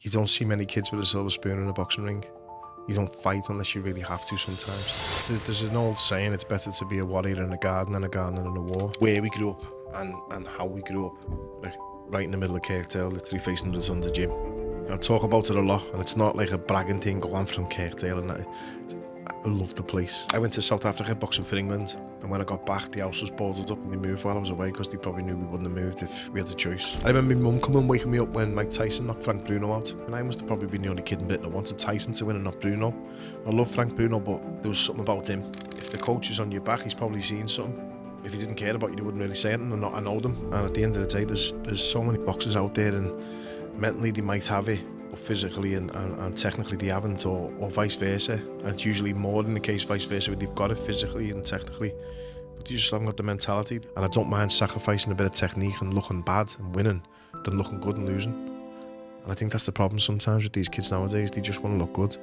You don't see many kids with a silver spoon in a boxing ring. You don't fight unless you really have to sometimes. There's an old saying, it's better to be a warrior in a garden than a gardener in a war. Where we grew up and how we grew up, like right in the middle of Kirkdale, literally facing the Thunder gym. I talk about it a lot, and it's not like a bragging thing, I'm from Kirkdale and that. I love the place. I went to South Africa boxing for England, and when I got back, the house was boarded up and they moved while I was away because they probably knew we wouldn't have moved if we had a choice. I remember my mum coming waking me up when Mike Tyson knocked Frank Bruno out, and I must have probably been the only kid in Britain that wanted Tyson to win and not Bruno. I love Frank Bruno, but there was something about him. If the coach is on your back, he's probably seen something. If he didn't care about you, he wouldn't really say anything, and I know them. And at the end of the day, there's so many boxers out there, and mentally they might have it, but physically and technically they haven't, or vice versa. And it's usually more than the case vice versa, where they've got it physically and technically, but you just haven't got the mentality. And I don't mind sacrificing a bit of technique and looking bad and winning than looking good and losing. And I think that's the problem sometimes with these kids nowadays. They just want to look good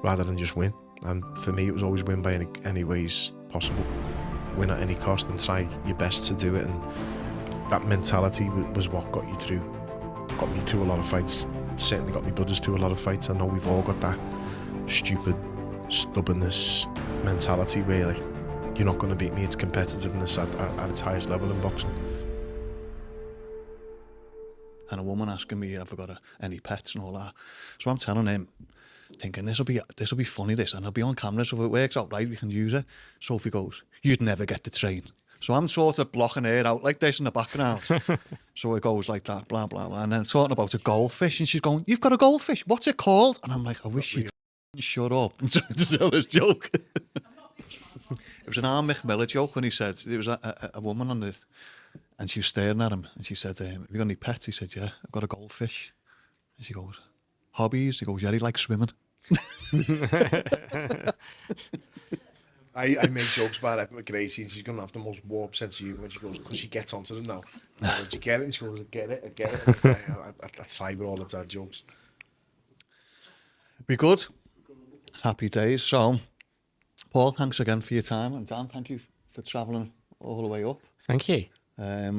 rather than just win. And for me, it was always win by any ways possible. Win at any cost and try your best to do it. And that mentality was what got me through a lot of fights. Certainly got my brothers through a lot of fights. I know we've all got that stupid stubbornness mentality where like, you're not going to beat me. It's competitiveness at its highest level in boxing. And a woman asking me if I've got any pets and all that. So I'm telling him, thinking this will be funny, this, and it'll be on camera, so if it works out right, we can use it. Sophie goes, you'd never get the train. So I'm sort of blocking her out like this in the background. So it goes like that, blah, blah, blah. And then talking about a goldfish, and she's going, you've got a goldfish, what's it called? And I'm like, I wish you'd shut up. I'm trying to tell this joke. It was an Arm Miller joke when he said, there was a woman on the, and she was staring at him, and she said, have you got any pets? He said, yeah, I've got a goldfish. And she goes, hobbies? He goes, yeah, he likes swimming. I make jokes about it with Gracie, and she's going to have the most warped sense of humour when she goes, because she gets onto them now. Did you get it? And she goes, I get it. I try with all the dad jokes. Be good. Happy days. So, Paul, thanks again for your time. And Dan, thank you for travelling all the way up. Thank you. A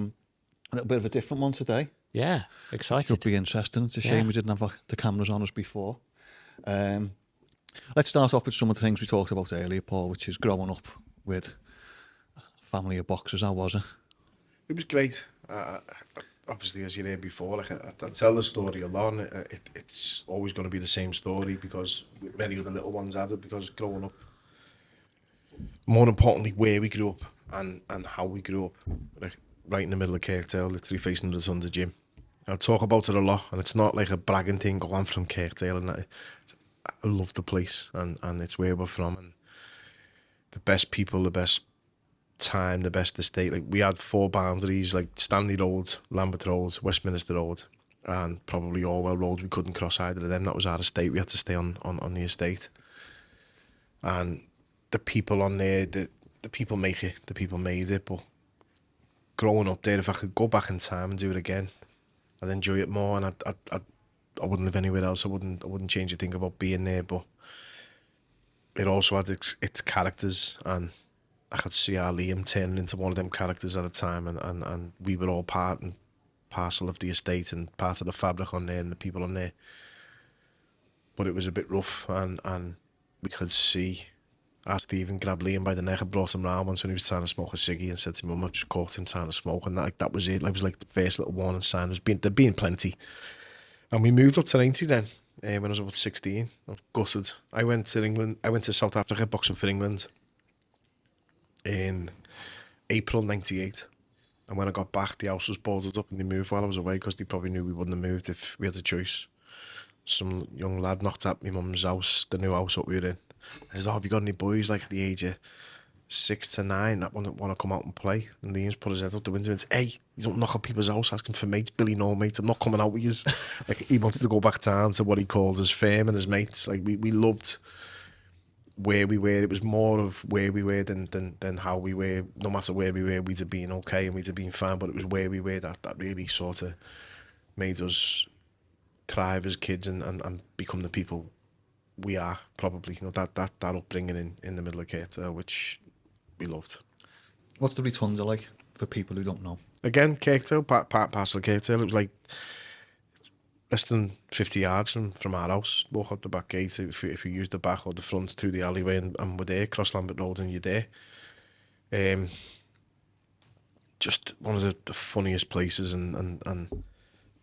little bit of a different one today. Yeah, excited. Should be interesting. It's a shame we didn't have the cameras on us before. Let's start off with some of the things we talked about earlier, Paul, which is growing up with a family of boxers. How was it? It was great. Obviously, as you heard before, like I tell the story a lot, and it's always going to be the same story because many other little ones had it, because growing up, more importantly, where we grew up and how we grew up, like right in the middle of Kirkdale, literally facing the Thunder gym. I talk about it a lot, and it's not like a bragging thing, I'm from Kirkdale and that. I love the place, and it's where we're from, and the best people, the best time, the best estate. Like, we had 4 boundaries, like Stanley Road, Lambeth Road, Westminster Road, and probably Orwell Road. We couldn't cross either of them. That was our estate. We had to stay on the estate. And the people on there, the people make it, the people made it. But growing up there, if I could go back in time and do it again, I'd enjoy it more, and I wouldn't live anywhere else. I wouldn't change a thing about being there. But it also had its characters, and I could see our Liam turning into one of them characters at a time, and we were all part and parcel of the estate and part of the fabric on there and the people on there. But it was a bit rough, and we could see Stephen grabbed Liam by the neck and brought him round once when he was trying to smoke a ciggy, and said to me, Mum, I've just caught him trying to smoke, and that was it. It was like the first little warning sign. There'd been plenty. And we moved up to 90 then, when I was about 16. I was gutted. I went to South Africa boxing for England in April 98. And when I got back, the house was boarded up and they moved while I was away because they probably knew we wouldn't have moved if we had a choice. Some young lad knocked at my mum's house, the new house that we were in. I said, have you got any boys like at the age of 6 to 9 that want to come out and play? And Liam's put his head out the window and said, hey, you don't knock on people's house asking for mates. Billy, no, mate, I'm not coming out with you. Like, he wanted to go back down to what he called his firm and his mates. Like, we loved where we were. It was more of where we were than how we were. No matter where we were, we'd have been okay and we'd have been fine, but it was where we were that really sort of made us thrive as kids and become the people we are, probably. You know, that upbringing in the middle of Kirkdale, which we loved. What's the Rotunda like for people who don't know? Again, Kirkdale, part parcel of Kirkdale. It was like less than 50 yards from our house. Walk out the back gate if you use the back or the front through the alleyway, and we're there, cross Lambert Road, and you're there. Just one of the funniest places, and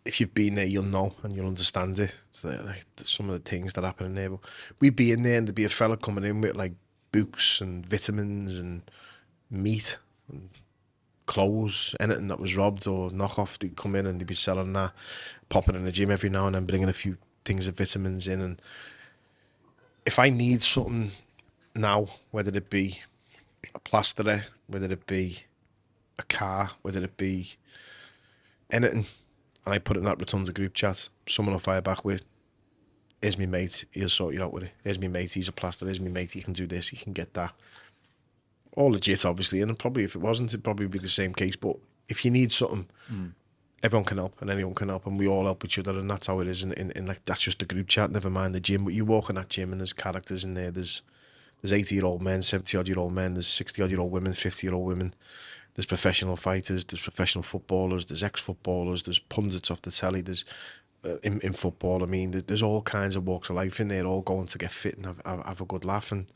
if you've been there, you'll know and you'll understand it. So, like, some of the things that happen in there. But we'd be in there, and there'd be a fella coming in with like books and vitamins and meat and clothes, anything that was robbed or knockoff. They'd come in and they'd be selling that, popping in the gym every now and then, bringing a few things of vitamins in. And if I need something now, whether it be a plasterer, whether it be a car, whether it be anything, and I put it in that Rotunda group chat, someone will fire back with, here's me mate, he'll sort you out with it. Here's me mate, he's a plasterer. Here's me mate, he can do this, he can get that. All legit, obviously, and probably if it wasn't, it'd probably be the same case. But if you need something, everyone can help, and anyone can help, and we all help each other, and that's how it is. In like, that's just the group chat. Never mind the gym. But you walk in that gym, and there's characters in there. There's 80-year-old men, 70-odd-year-old men. There's 60-odd-year-old women, 50-year-old women. There's professional fighters. There's professional footballers. There's ex-footballers. There's pundits off the telly. There's in football. I mean, there's all kinds of walks of life in there, all going to get fit and have a good laugh. And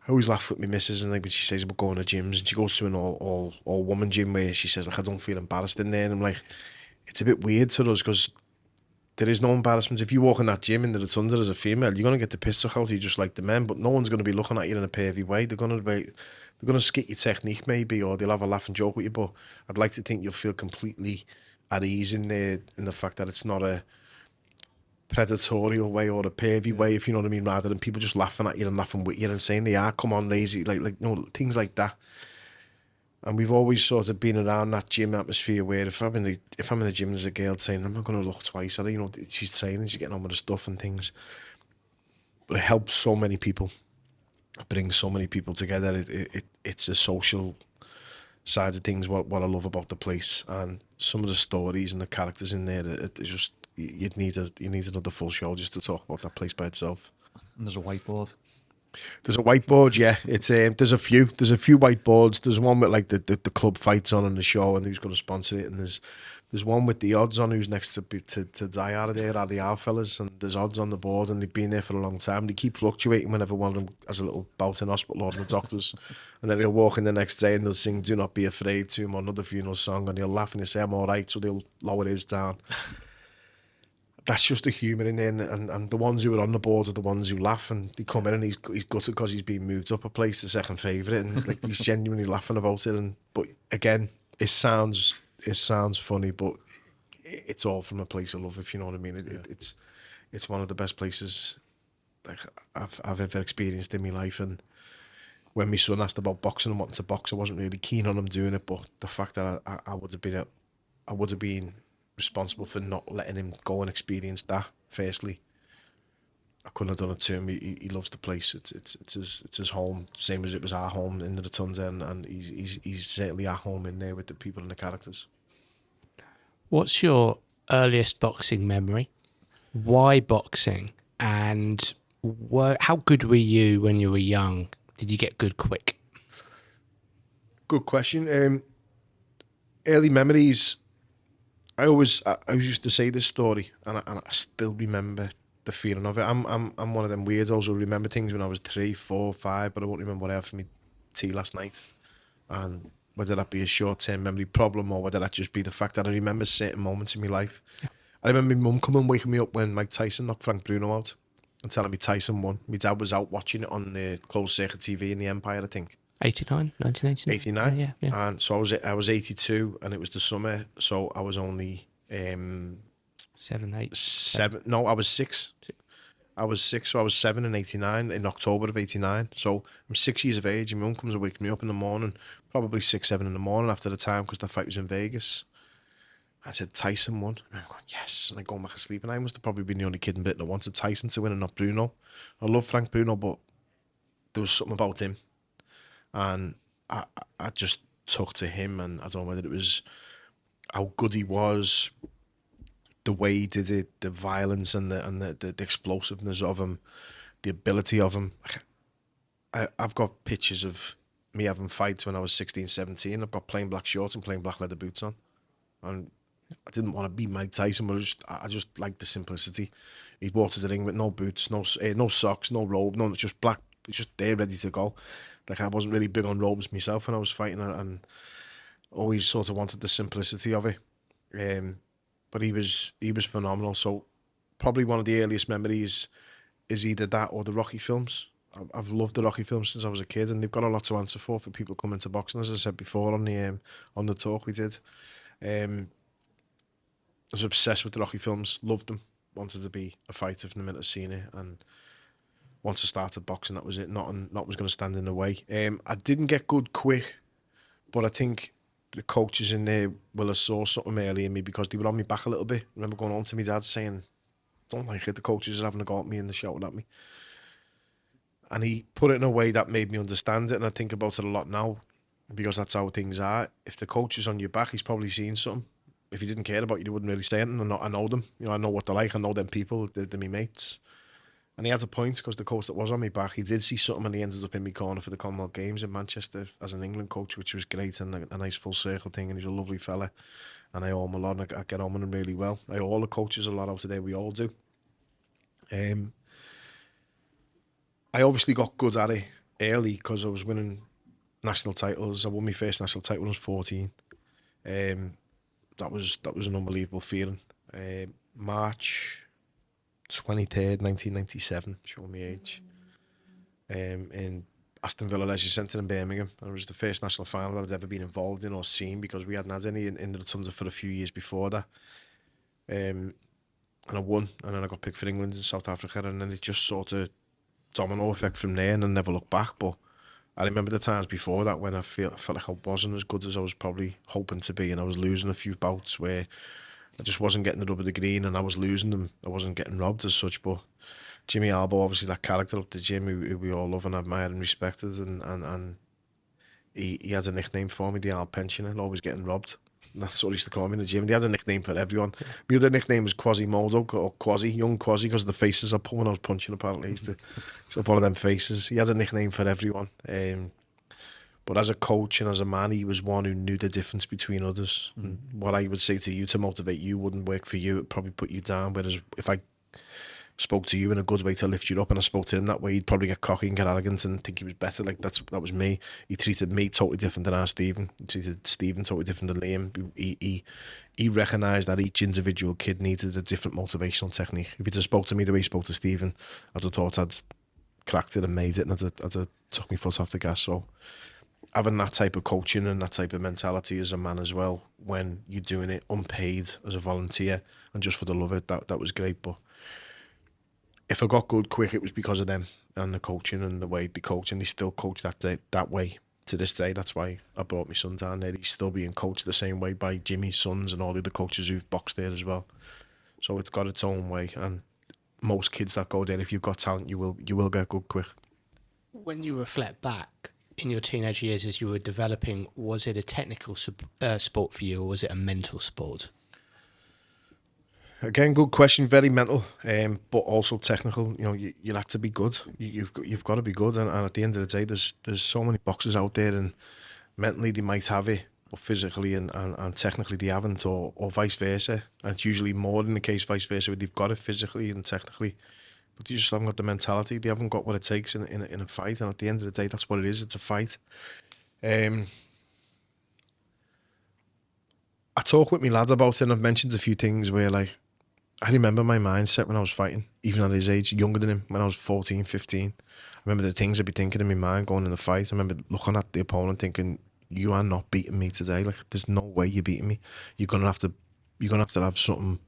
I always laugh with my missus, and like when she says about going to gyms, and she goes to an all woman gym where she says, like, I don't feel embarrassed in there. And I'm like, it's a bit weird to us because there is no embarrassment. If you walk in that gym in the Rotunda as a female, you're going to get the piss took out of you just like the men, but no one's going to be looking at you in a pervy way. They're going to skit your technique maybe, or they'll have a laugh and joke with you, but I'd like to think you'll feel completely at ease in there, in the fact that it's not a predatorial way or a pervy way, if you know what I mean, rather than people just laughing at you and laughing with you and saying, yeah, come on, lazy, like you know, things like that. And we've always sort of been around that gym atmosphere where if I'm in the gym, there's a girl saying, I'm not going to look twice at her, you know, she's saying, she's getting on with the stuff and things. But it helps so many people. It brings so many people together. It's a social side of things, what I love about the place. And some of the stories and the characters in there, it's just, you need another full show just to talk about that place by itself. And there's a whiteboard. There's a whiteboard, yeah. It's there's a few whiteboards. There's one with like the club fights on in the show and who's going to sponsor it, and there's one with the odds on who's next to die out of there are the our fellas, and there's odds on the board, and they've been there for a long time. They keep fluctuating whenever one of them has a little bout in hospital or in the doctors, and then they'll walk in the next day and they'll sing "Do Not Be Afraid" to him or another funeral song, and he'll laugh and he'll say, "I'm all right," so they'll lower his down. That's just the humour in there, and the ones who are on the board are the ones who laugh, and they come in and he's gutted because he's been moved up a place, the second favourite, and like he's genuinely laughing about it. But again, it sounds funny, but it's all from a place of love, if you know what I mean. It's one of the best places like I've ever experienced in my life. And when my son asked about boxing and wanting to box, I wasn't really keen on him doing it, but the fact that I would have been responsible for not letting him go and experience that. Firstly, I couldn't have done it to him. He loves the place. It's his home, same as it was our home in the Rotunda, and he's certainly at home in there with the people and the characters. What's your earliest boxing memory? Why boxing? And how good were you when you were young? Did you get good quick? Good question. Early memories. I always used to say this story, and I still remember the feeling of it. I'm one of them weirdos who remember things when I was 3, 4, 5, but I won't remember what I had for me tea last night. And whether that be a short-term memory problem or whether that just be the fact that I remember certain moments in my life. Yeah. I remember my mum coming and waking me up when Mike Tyson knocked Frank Bruno out and telling me Tyson won. My dad was out watching it on the closed circuit TV in the Empire, I think. 1989. 89. Yeah. And so I was 82, and it was the summer, so I was only 7, 8. 7. No, I was 6. I was 6, so I was 7 in 89, in October of 89. So I'm 6 years of age, and my mum comes and wakes me up in the morning, probably 6, 7 in the morning after the time, because the fight was in Vegas. I said, Tyson won. And I'm going, yes. And I go back to sleep, and I must have probably been the only kid in Britain that wanted Tyson to win and not Bruno. I love Frank Bruno, but there was something about him. And I just took to him, and I don't know whether it was how good he was, the way he did it, the violence and the explosiveness of him, the ability of him. I've got pictures of me having fights when I was 16, 17. I've got plain black shorts and plain black leather boots on. And I didn't want to be Mike Tyson, but I just liked the simplicity. He'd walk to the ring with no boots, no socks, no robe, no, just black, just there ready to go. Like, I wasn't really big on robes myself when I was fighting, and always sort of wanted the simplicity of it. But he was phenomenal. So probably one of the earliest memories is either that or the Rocky films. I've loved the Rocky films since I was a kid, and they've got a lot to answer for people coming to boxing, as I said before on the talk we did. I was obsessed with the Rocky films, loved them, wanted to be a fighter from the minute I seen it, and once I started boxing, that was it. Nothing was going to stand in the way. I didn't get good quick, but I think the coaches in there will have saw something early in me because they were on me back a little bit. I remember going home to my dad saying, "Don't like it, the coaches are having a go at me and they're shouting at me." And he put it in a way that made me understand it, and I think about it a lot now because that's how things are. If the coach is on your back, he's probably seen something. If he didn't care about you, he wouldn't really say anything. I know them. I know what they're like. I know them people. They're my mates. And he had a point because the coach that was on my back, he did see something, and he ended up in my corner for the Commonwealth Games in Manchester as an England coach, which was great, and a nice full circle thing. And he's a lovely fella, and I owe him a lot, and I get on with him really well. I owe all the coaches a lot out today. We all do. I obviously got good at it early because I was winning national titles. I won my first national title when I was 14. That was an unbelievable feeling. March 23rd, 1997, showing my age. In Aston Villa Leisure Centre in Birmingham. And it was the first national final that I'd ever been involved in or seen because we hadn't had any in the Rotunda for a few years before that. And I won, and then I got picked for England and South Africa, and then it just sort of domino effect from there, and I never looked back. But I remember the times before that when I felt like I wasn't as good as I was probably hoping to be, and I was losing a few bouts where I just wasn't getting the rub of the green, and I was losing them. I wasn't getting robbed as such. But Jimmy Albo, obviously that character up the gym who we all love and admire and respected, and he had a nickname for me, the Al Pensioner, always getting robbed. That's what he used to call me in the gym. They had a nickname for everyone. My other nickname was Quasimodo, or Quasi, young Quasi, because of the faces I put when I was punching, apparently. I used to have one of them faces. He had a nickname for everyone. But as a coach and as a man, he was one who knew the difference between others. Mm. What I would say to you to motivate you wouldn't work for you. It'd probably put you down. Whereas if I spoke to you in a good way to lift you up, and I spoke to him that way, he'd probably get cocky and get arrogant and think he was better. Like that was me. He treated me totally different than our Stephen. He treated Stephen totally different than Liam. He recognised that each individual kid needed a different motivational technique. If he'd have spoke to me the way he spoke to Stephen, I'd have thought I'd cracked it and made it, and I'd have took my foot off the gas. So having that type of coaching and that type of mentality as a man as well, when you're doing it unpaid as a volunteer and just for the love of it, that was great. But if I got good quick, it was because of them and the coaching and the way they coach, and they still coach that way to this day. That's why I brought my son down there. He's still being coached the same way by Jimmy's sons and all the other coaches who've boxed there as well. So it's got its own way, and most kids that go there, if you've got talent, you will get good quick. When you reflect back in your teenage years as you were developing, was it a technical sport for you, or was it a mental sport? Again, good question. Very mental, but also technical. You know, you have to be good. You've got to be good, and at the end of the day, there's so many boxers out there, and mentally they might have it, but physically and technically they haven't, or vice versa. And it's usually more in the case vice versa, where they've got it physically and technically, but they just haven't got the mentality. They haven't got what it takes in a fight. And at the end of the day, that's what it is. It's a fight. I talk with my lads about it, and I've mentioned a few things where, like, I remember my mindset when I was fighting, even at his age, younger than him, when I was 14, 15. I remember the things I'd be thinking in my mind going in the fight. I remember looking at the opponent thinking, you are not beating me today. Like, there's no way you're beating me. You're gonna have to have something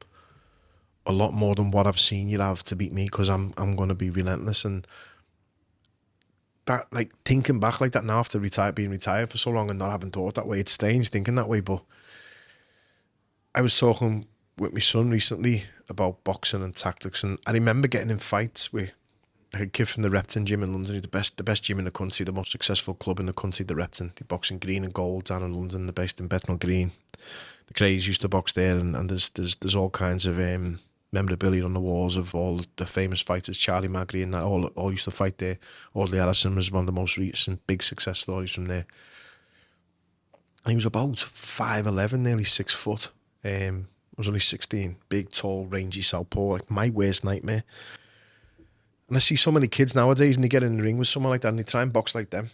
a lot more than what I've seen you have to beat me, because I'm gonna be relentless. And that, like, thinking back like that now after being retired for so long and not having thought that way, it's strange thinking that way. But I was talking with my son recently about boxing and tactics, and I remember getting in fights with like a kid from the Repton gym in London, the best gym in the country, the most successful club in the country, the Repton. They box in green and gold down in London, they're based in Bethnal Green. The Crays used to box there, and there's all kinds of memorabilia on the walls of all the famous fighters. Charlie Magri and that all used to fight there. Audley Harrison was one of the most recent big success stories from there. And he was about 5'11", nearly 6 foot. I was only 16. Big, tall, rangy southpaw, like my worst nightmare. And I see so many kids nowadays, and they get in the ring with someone like that, and they try and box like them.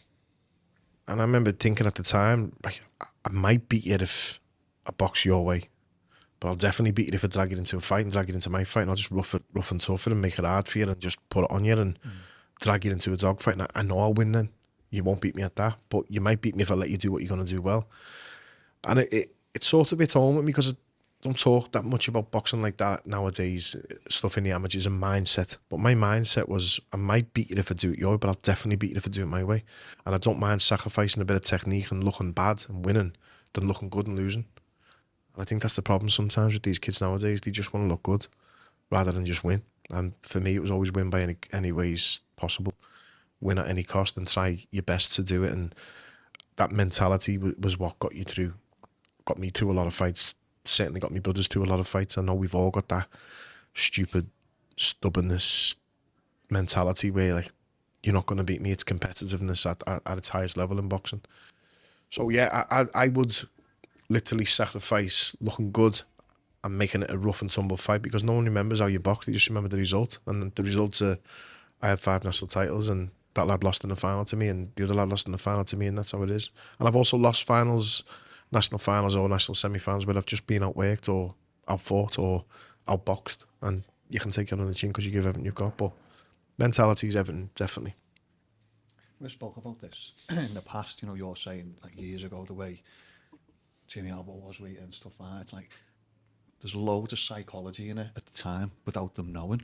And I remember thinking at the time, like, I might beat you if I box your way, but I'll definitely beat you if I drag it into a fight and drag it into my fight, and I'll just rough and tough it and make it hard for you and just put it on you and drag you into a dog fight. And I know I'll win then. You won't beat me at that, but you might beat me if I let you do what you're going to do well. And it sort of hits home with me because I don't talk that much about boxing like that nowadays, stuff in the amateurs and mindset. But my mindset was, I might beat you if I do it your way, but I'll definitely beat you if I do it my way. And I don't mind sacrificing a bit of technique and looking bad and winning than looking good and losing. And I think that's the problem sometimes with these kids nowadays. They just want to look good rather than just win. And for me, it was always win by any ways possible. Win at any cost and try your best to do it. And that mentality was what got me through a lot of fights. Certainly got me brothers through a lot of fights. I know we've all got that stupid stubbornness mentality where, like, you're not going to beat me. It's competitiveness at its highest level in boxing. So yeah, I would literally sacrifice looking good and making it a rough and tumble fight, because no one remembers how you box. They just remember the result, and the results are, I had 5 national titles, and that lad lost in the final to me, and the other lad lost in the final to me, and that's how it is. And I've also lost finals, national finals or national semi-finals, where I've just been outworked or outfought or outboxed, and you can take it on the chin because you give everything you've got. But mentality is everything, definitely. We spoke about this in the past, you know, you're saying like years ago, the way Jimmy Albo was with you and stuff like that. It's like, there's loads of psychology in it at the time without them knowing.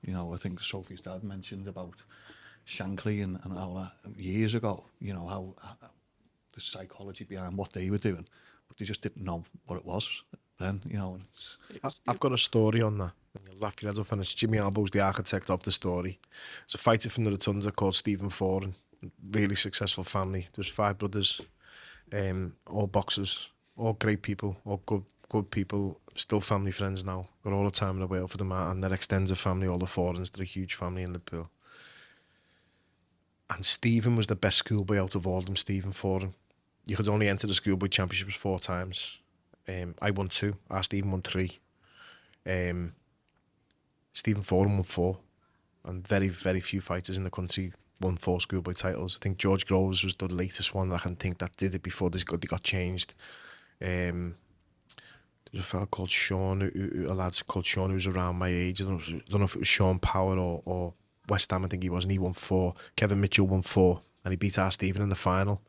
You know, I think Sophie's dad mentioned about Shankly and all that years ago, you know, how the psychology behind what they were doing, but they just didn't know what it was then, you know. I've got a story on that. And you'll laugh your head off, and it's Jimmy Albo's the architect of the story. There's a fighter from the Rotunda called Stephen Foran, really successful family. There's 5 brothers, all boxers, all great people, all good people, still family friends now. Got all the time in the world for them, and their extended family, all the Forans. They're a huge family in Liverpool. And Stephen was the best schoolboy out of all of them, Stephen Foran. You could only enter the schoolboy championships 4 times. I won 2. Stephen won 3. Stephen Foran won 4. And very, very few fighters in the country won 4 schoolboy titles. I think George Groves was the latest one that I can think that did it before they got changed. There's a fella called Sean, a lad called Sean who was around my age. I don't know if it was Sean Power or West Ham, I think he was, and he won 4. Kevin Mitchell won 4, and he beat Stephen in the final.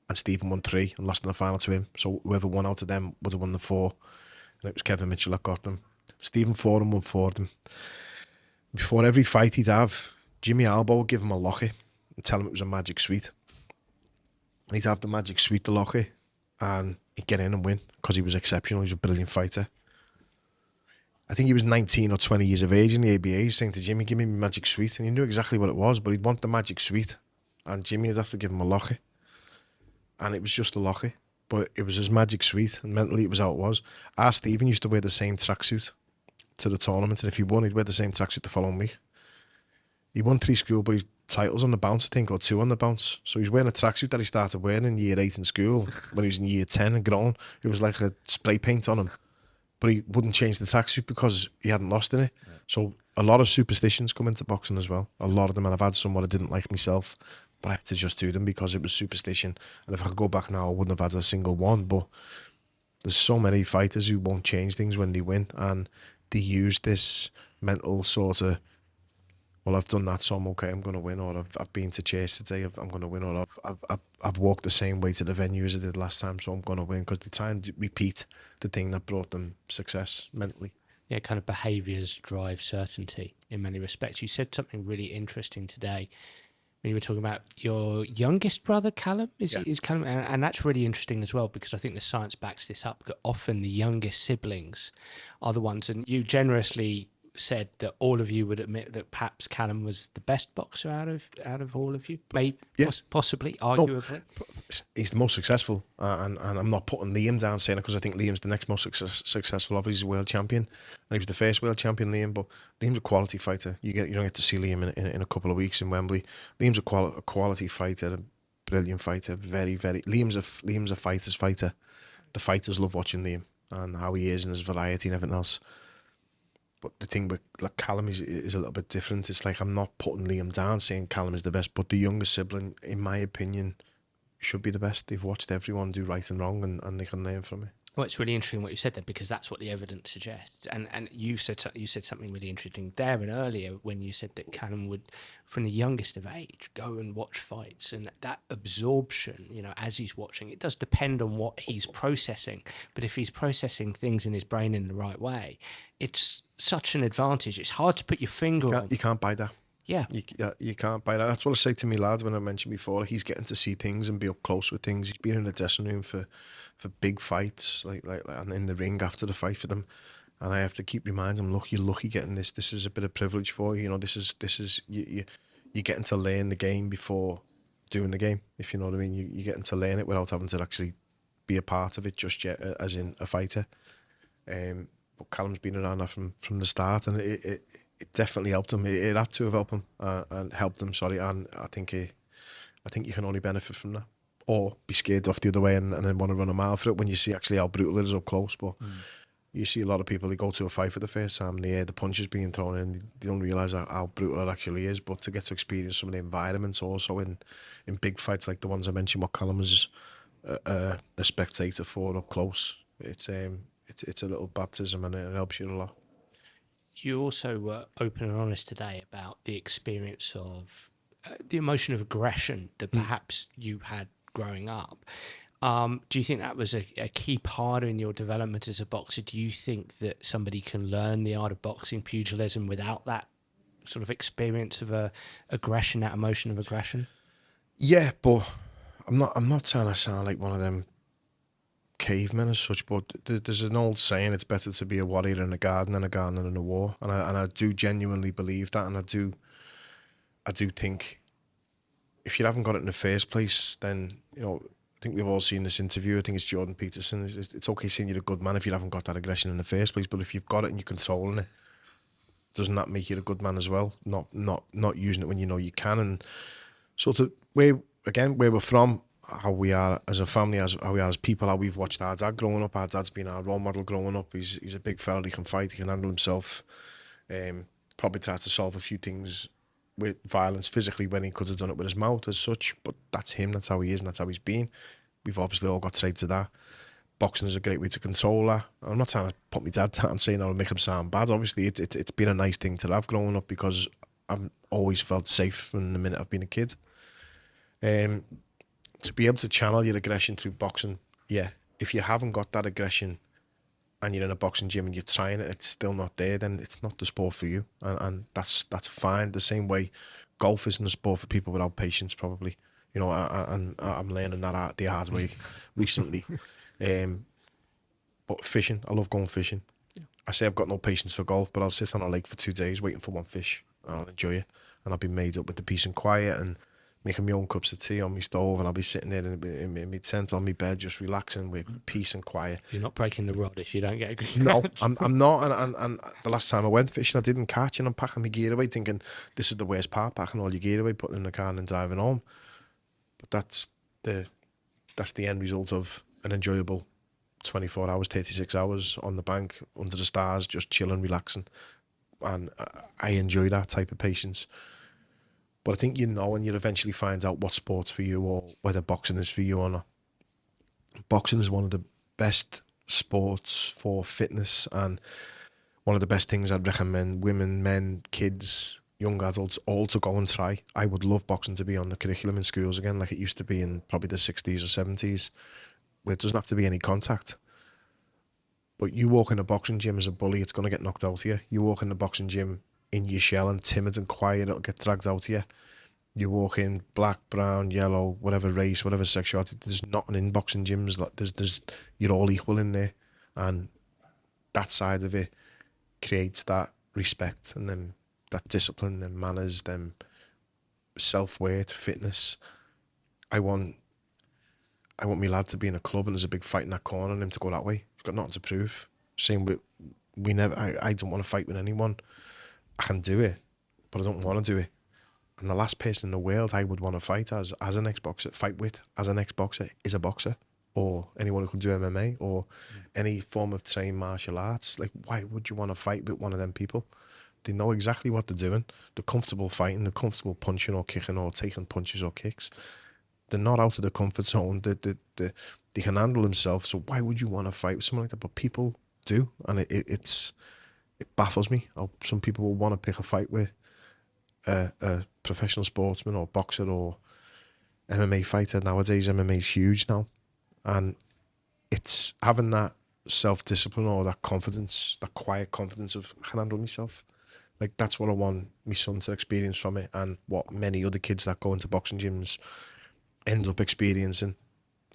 And Stephen won 3 and lost in the final to him. So whoever won out of them would have won the 4. And it was Kevin Mitchell that got them. Stephen Foran won 4 of them. Before every fight he'd have, Jimmy Albo would give him a locky and tell him it was a magic sweet. And he'd have the magic sweet, the locky, and he'd get in and win because he was exceptional. He was a brilliant fighter. I think he was 19 or 20 years of age in the ABA. He's saying to Jimmy, give me my magic sweet. And he knew exactly what it was, but he'd want the magic sweet. And Jimmy would have to give him a locky. And it was just a locky, but it was his magic sweet, and mentally it was how it was. Stephen used to wear the same tracksuit to the tournament, and if he won, he'd wear the same tracksuit the following week. He won 3 schoolboy titles on the bounce, I think, or 2 on the bounce. So he's wearing a tracksuit that he started wearing in year 8 in school. When he was in year 10 and grown, it was like a spray paint on him. But he wouldn't change the tracksuit because he hadn't lost in it. Yeah. So a lot of superstitions come into boxing as well. A lot of them, and I've had some what I didn't like myself, but I had to just do them because it was superstition. And if I could go back now, I wouldn't have had a single one. But there's so many fighters who won't change things when they win, and they use this mental sort of, well, I've done that, so I'm okay, I'm going to win, or I've been to chase today, I'm going to win, or I've walked the same way to the venue as I did last time, so I'm going to win, because they try and repeat the thing that brought them success mentally. Yeah, kind of behaviours drive certainty in many respects. You said something really interesting today when you were talking about your youngest brother, Callum. Is Callum, and that's really interesting as well, because I think the science backs this up. Often the youngest siblings are the ones, and you generously said that all of you would admit that perhaps Callum was the best boxer out of all of you, maybe, possibly, arguably. No, he's the most successful, and I'm not putting Liam down saying it because I think Liam's the next most successful. Obviously, he's a world champion, and he was the first world champion, Liam. But Liam's a quality fighter. You don't get to see Liam in a couple of weeks in Wembley. Liam's a quality fighter, a brilliant fighter, very, very. Liam's a fighter's fighter. The fighters love watching Liam. and how he is and his variety and everything else. But the thing with like Callum is a little bit different. It's like I'm not putting Liam down saying Callum is the best, but the younger sibling, in my opinion, should be the best. They've watched everyone do right and wrong, and they can learn from it. Well, it's really interesting what you said there, because that's what the evidence suggests. And you said something really interesting there and earlier when you said that Callum would, from the youngest of age, go and watch fights, and that absorption, as he's watching, it does depend on what he's processing. But if he's processing things in his brain in the right way, it's such an advantage. It's hard to put your finger on. You can't buy that. Yeah. You can't buy that. That's what I say to me lads when I mentioned before. He's getting to see things and be up close with things. He's been in the dressing room for big fights, like and in the ring after the fight for them. And I have to keep reminding him, look, you're lucky getting this. This is a bit of privilege for you. This is you're getting to learn the game before doing the game, if you know what I mean. You're getting to learn it without having to actually be a part of it just yet, as in a fighter. But Callum's been around that from the start, and it definitely helped him. It had to have helped him and helped him. Sorry, and I think you can only benefit from that, or be scared off the other way and then want to run a mile for it when you see actually how brutal it is up close. But you see a lot of people, they go to a fight for the first time, they hear the punches being thrown in, they don't realise how brutal it actually is. But to get to experience some of the environments also in big fights like the ones I mentioned, what Callum was a spectator for up close, it's a little baptism, and it helps you a lot. You also were open and honest today about the experience of the emotion of aggression that perhaps you had growing up. Do you think that was a key part in your development as a boxer? Do you think that somebody can learn the art of boxing, pugilism, without that sort of experience of aggression, that emotion of aggression? Yeah, but I'm not trying to sound like one of them cavemen as such, but there's an old saying, it's better to be a warrior in a garden than a gardener in a war, and I do genuinely believe that, and I do think if you haven't got it in the first place, then I think we've all seen this interview. I think it's Jordan Peterson. It's okay saying you're a good man if you haven't got that aggression in the first place, but if you've got it and you're controlling it, doesn't that make you a good man as well? Not using it when you know you can, and sort of where we're from, how we are as a family, how we are as people, how we've watched our dad growing up. Our dad's been our role model growing up. He's a big fella. He can fight. He can handle himself. Probably tries to solve a few things with violence physically when he could have done it with his mouth as such. But that's him. That's how he is, and that's how he's been. We've obviously all got traits to that. Boxing is a great way to control that. I'm not trying to put my dad down saying I'll make him sound bad. Obviously, it's been a nice thing to have growing up because I've always felt safe from the minute I've been a kid. To be able to channel your aggression through boxing, yeah. If you haven't got that aggression and you're in a boxing gym and you're trying it, it's still not there, then it's not the sport for you. And that's fine. The same way golf isn't a sport for people without patience, probably. And I'm learning that the hard way recently. But fishing, I love going fishing. Yeah. I say I've got no patience for golf, but I'll sit on a lake for 2 days waiting for one fish, and I'll enjoy it. And I'll be made up with the peace and quiet and making my own cups of tea on my stove, and I'll be sitting there in my tent on my bed just relaxing with peace and quiet. You're not breaking the rod if you don't get a good catch. No, I'm not. And the last time I went fishing, I didn't catch, and I'm packing my gear away thinking this is the worst part, packing all your gear away, putting it in the car and driving home. But that's the end result of an enjoyable 24 hours, 36 hours on the bank under the stars, just chilling, relaxing. And I enjoy that type of patience. But I think and you'll eventually find out what sport's for you or whether boxing is for you or not. Boxing is one of the best sports for fitness, and one of the best things I'd recommend women, men, kids, young adults all to go and try. I would love boxing to be on the curriculum in schools again, like it used to be in probably the 60s or 70s, where it doesn't have to be any contact. But you walk in a boxing gym as a bully, it's going to get knocked out of you. You walk in the boxing gym in your shell and timid and quiet, it'll get dragged out of you. You walk in black, brown, yellow, whatever race, whatever sexuality, there's nothing in boxing gyms. Like there's you're all equal in there, and that side of it creates that respect, and then that discipline, then manners, then self-worth, fitness. I want my lad to be in a club and there's a big fight in that corner and him to go that way. He's got nothing to prove. Same with I don't want to fight with anyone. I can do it, but I don't want to do it. And the last person in the world I would want to fight as an ex-boxer, fight with as an ex-boxer is a boxer. or anyone who can do MMA or any form of trained martial arts. Like, why would you want to fight with one of them people? They know exactly what they're doing. They're comfortable fighting. They're comfortable punching or kicking or taking punches or kicks. They're not out of the comfort zone. They can handle themselves. So why would you want to fight with someone like that? But people do, and it baffles me how some people will want to pick a fight with a professional sportsman or boxer or MMA fighter. Nowadays, MMA is huge now, and it's having that self-discipline or that confidence, that quiet confidence of, I can handle myself. Like, that's what I want my son to experience from it, and what many other kids that go into boxing gyms end up experiencing.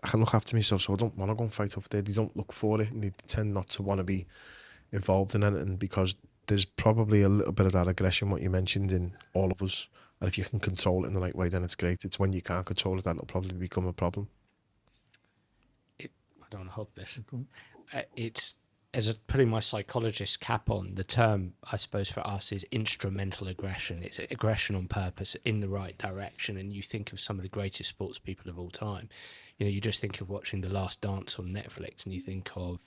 I can look after myself, so I don't want to go and fight over there. They don't look for it, and they tend not to want to be involved in anything, because there's probably a little bit of that aggression, what you mentioned, in all of us. And if you can control it in the right way, then it's great. It's when you can't control it that'll probably become a problem. I don't want to hope this. It's, as putting my psychologist cap on, the term, I suppose, for us is instrumental aggression. It's aggression on purpose in the right direction. And you think of some of the greatest sports people of all time. You know, you just think of watching The Last Dance on Netflix, and you think of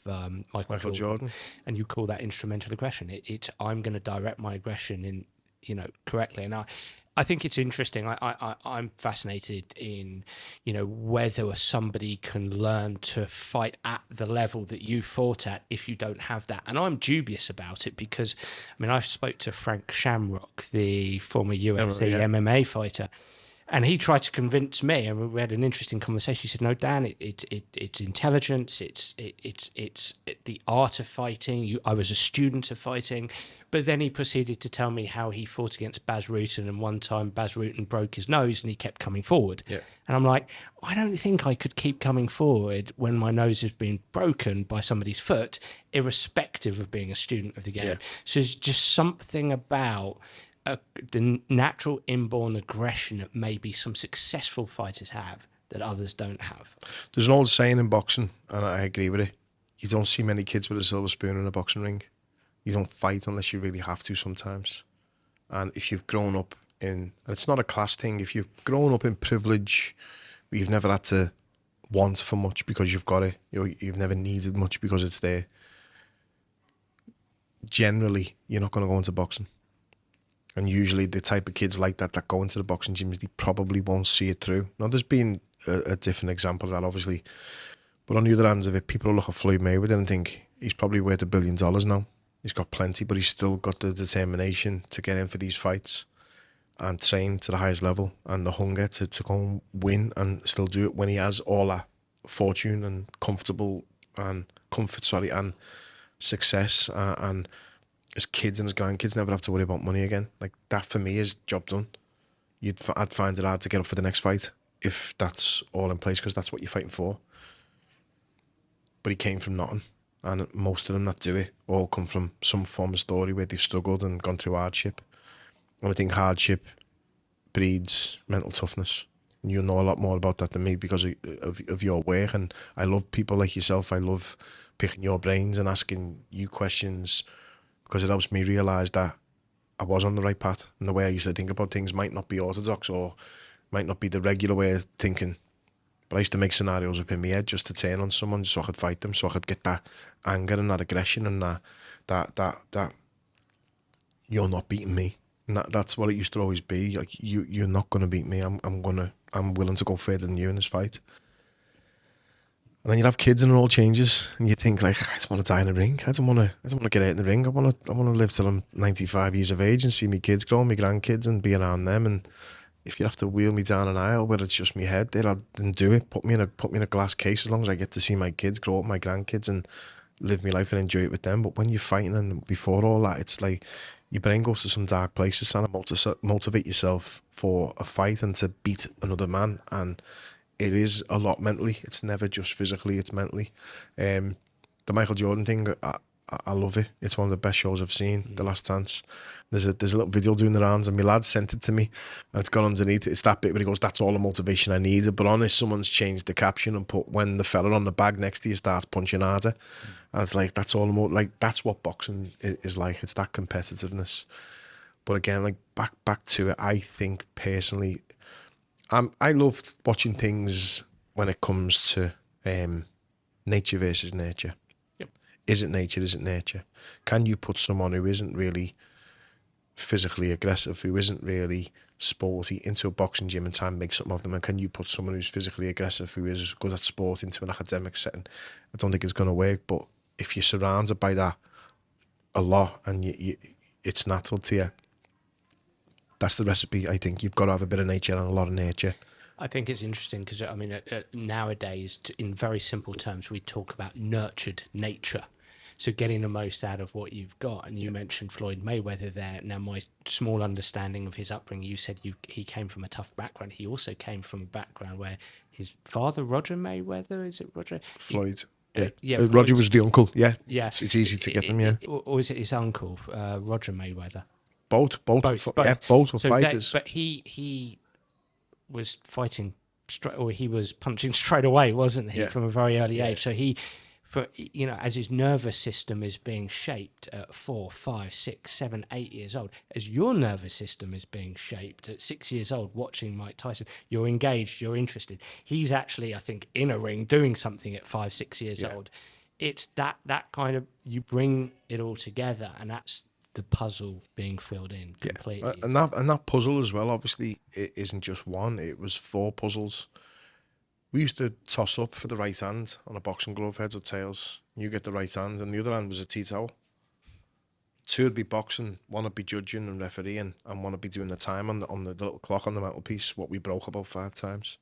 Michael Jordan, and you call that instrumental aggression. It's I'm going to direct my aggression in, you know, correctly. And I think it's interesting. I'm fascinated in, you know, whether somebody can learn to fight at the level that you fought at if you don't have that. And I'm dubious about it, because, I mean, I spoke to Frank Shamrock, the former UFC MMA fighter, and he tried to convince me, and we had an interesting conversation. He said, "No, Dan, it's intelligence. It's the art of fighting. I was a student of fighting." But then he proceeded to tell me how he fought against Baz Rutten, and one time Baz Rutten broke his nose and he kept coming forward. Yeah. And I'm like, I don't think I could keep coming forward when my nose has been broken by somebody's foot, irrespective of being a student of the game. Yeah. So it's just something about the natural inborn aggression that maybe some successful fighters have that others don't have. There's an old saying in boxing, and I agree with it. You don't see many kids with a silver spoon in a boxing ring. You don't fight unless you really have to sometimes. And if you've grown up in, and it's not a class thing, if you've grown up in privilege, where you've never had to want for much because you've got it, you've never needed much because it's there, generally, you're not going to go into boxing. And usually the type of kids like that go into the boxing gyms, they probably won't see it through. Now, there's been a different example of that, obviously. But on the other hand of it, people look at Floyd Mayweather and think he's probably worth $1 billion now. He's got plenty, but he's still got the determination to get in for these fights and train to the highest level, and the hunger to go and win and still do it when he has all that fortune and comfort, and success, and his kids and his grandkids never have to worry about money again. Like, that for me is job done. I'd find it hard to get up for the next fight if that's all in place, because that's what you're fighting for. But he came from nothing, and most of them that do it all come from some form of story where they've struggled and gone through hardship. And I think hardship breeds mental toughness. And you know a lot more about that than me because of your work. And I love people like yourself. I love picking your brains and asking you questions, because it helps me realise that I was on the right path, and the way I used to think about things might not be orthodox or might not be the regular way of thinking. But I used to make scenarios up in my head just to turn on someone so I could fight them, so I could get that anger and that aggression and that you're not beating me. And that's what it used to always be. Like, you're not going to beat me. I'm willing to go further than you in this fight. And then you have kids and it all changes, and you think, like, I just want to die in the ring. I don't want to get out in the ring. I want to live till I'm 95 years of age and see my kids grow, my grandkids, and be around them. And if you have to wheel me down an aisle where it's just my head, then do it. Put me in a glass case, as long as I get to see my kids grow up, my grandkids, and live my life and enjoy it with them. But when you're fighting, and before all that, it's like your brain goes to some dark places, trying to motivate yourself for a fight and to beat another man. And it is a lot mentally. It's never just physically, it's mentally. The Michael Jordan thing, I love it. It's one of the best shows I've seen, The Last Dance. There's a little video doing the rounds, and my lad sent it to me, and it's gone underneath. It's that bit where he goes, "That's all the motivation I needed." But honest, someone's changed the caption and put, "When the fella on the bag next to you starts punching harder." And it's like, that's all the like, that's what boxing is like. It's that competitiveness. But again, like, back to it, I think personally, I love watching things when it comes to nature versus nurture. Yep. Is it nature? Is it nurture? Can you put someone who isn't really physically aggressive, who isn't really sporty, into a boxing gym and try and make something of them? And can you put someone who's physically aggressive, who is good at sport, into an academic setting? I don't think it's going to work. But if you're surrounded by that a lot and it's natural to you, that's the recipe. I think you've got to have a bit of nature and a lot of nurture. I think it's interesting because, I mean, nowadays, in very simple terms, we talk about nurtured nature. So getting the most out of what you've got. And you mentioned Floyd Mayweather there. Now, my small understanding of his upbringing, you said he came from a tough background. He also came from a background where his father, Roger Mayweather, is it Roger? Floyd. Floyd's Roger was the uncle. Yeah. Yeah. It's easy to get them, yeah. Or is it his uncle, Roger Mayweather? Both Both. Both were So fighters. but he was fighting straight, or he was punching straight away, wasn't he, Yeah. from a very early age? So as his nervous system is being shaped at 4, 5, 6, 7, 8 years old, as your nervous system is being shaped at 6 years old, watching Mike Tyson, you're engaged, you're interested. He's actually, I think, in a ring doing something at 5, 6 years old. It's that kind of, you bring it all together, and that's the puzzle being filled in completely. And that puzzle as well, obviously, it isn't just one. It was 4 puzzles. We used to toss up for the right hand on a boxing glove, heads or tails. You get the right hand, and the other hand was a tea towel. 2 would be boxing, 1 would be judging and refereeing, and 1 would be doing the time on the little clock on the mantelpiece, what we broke about 5 times.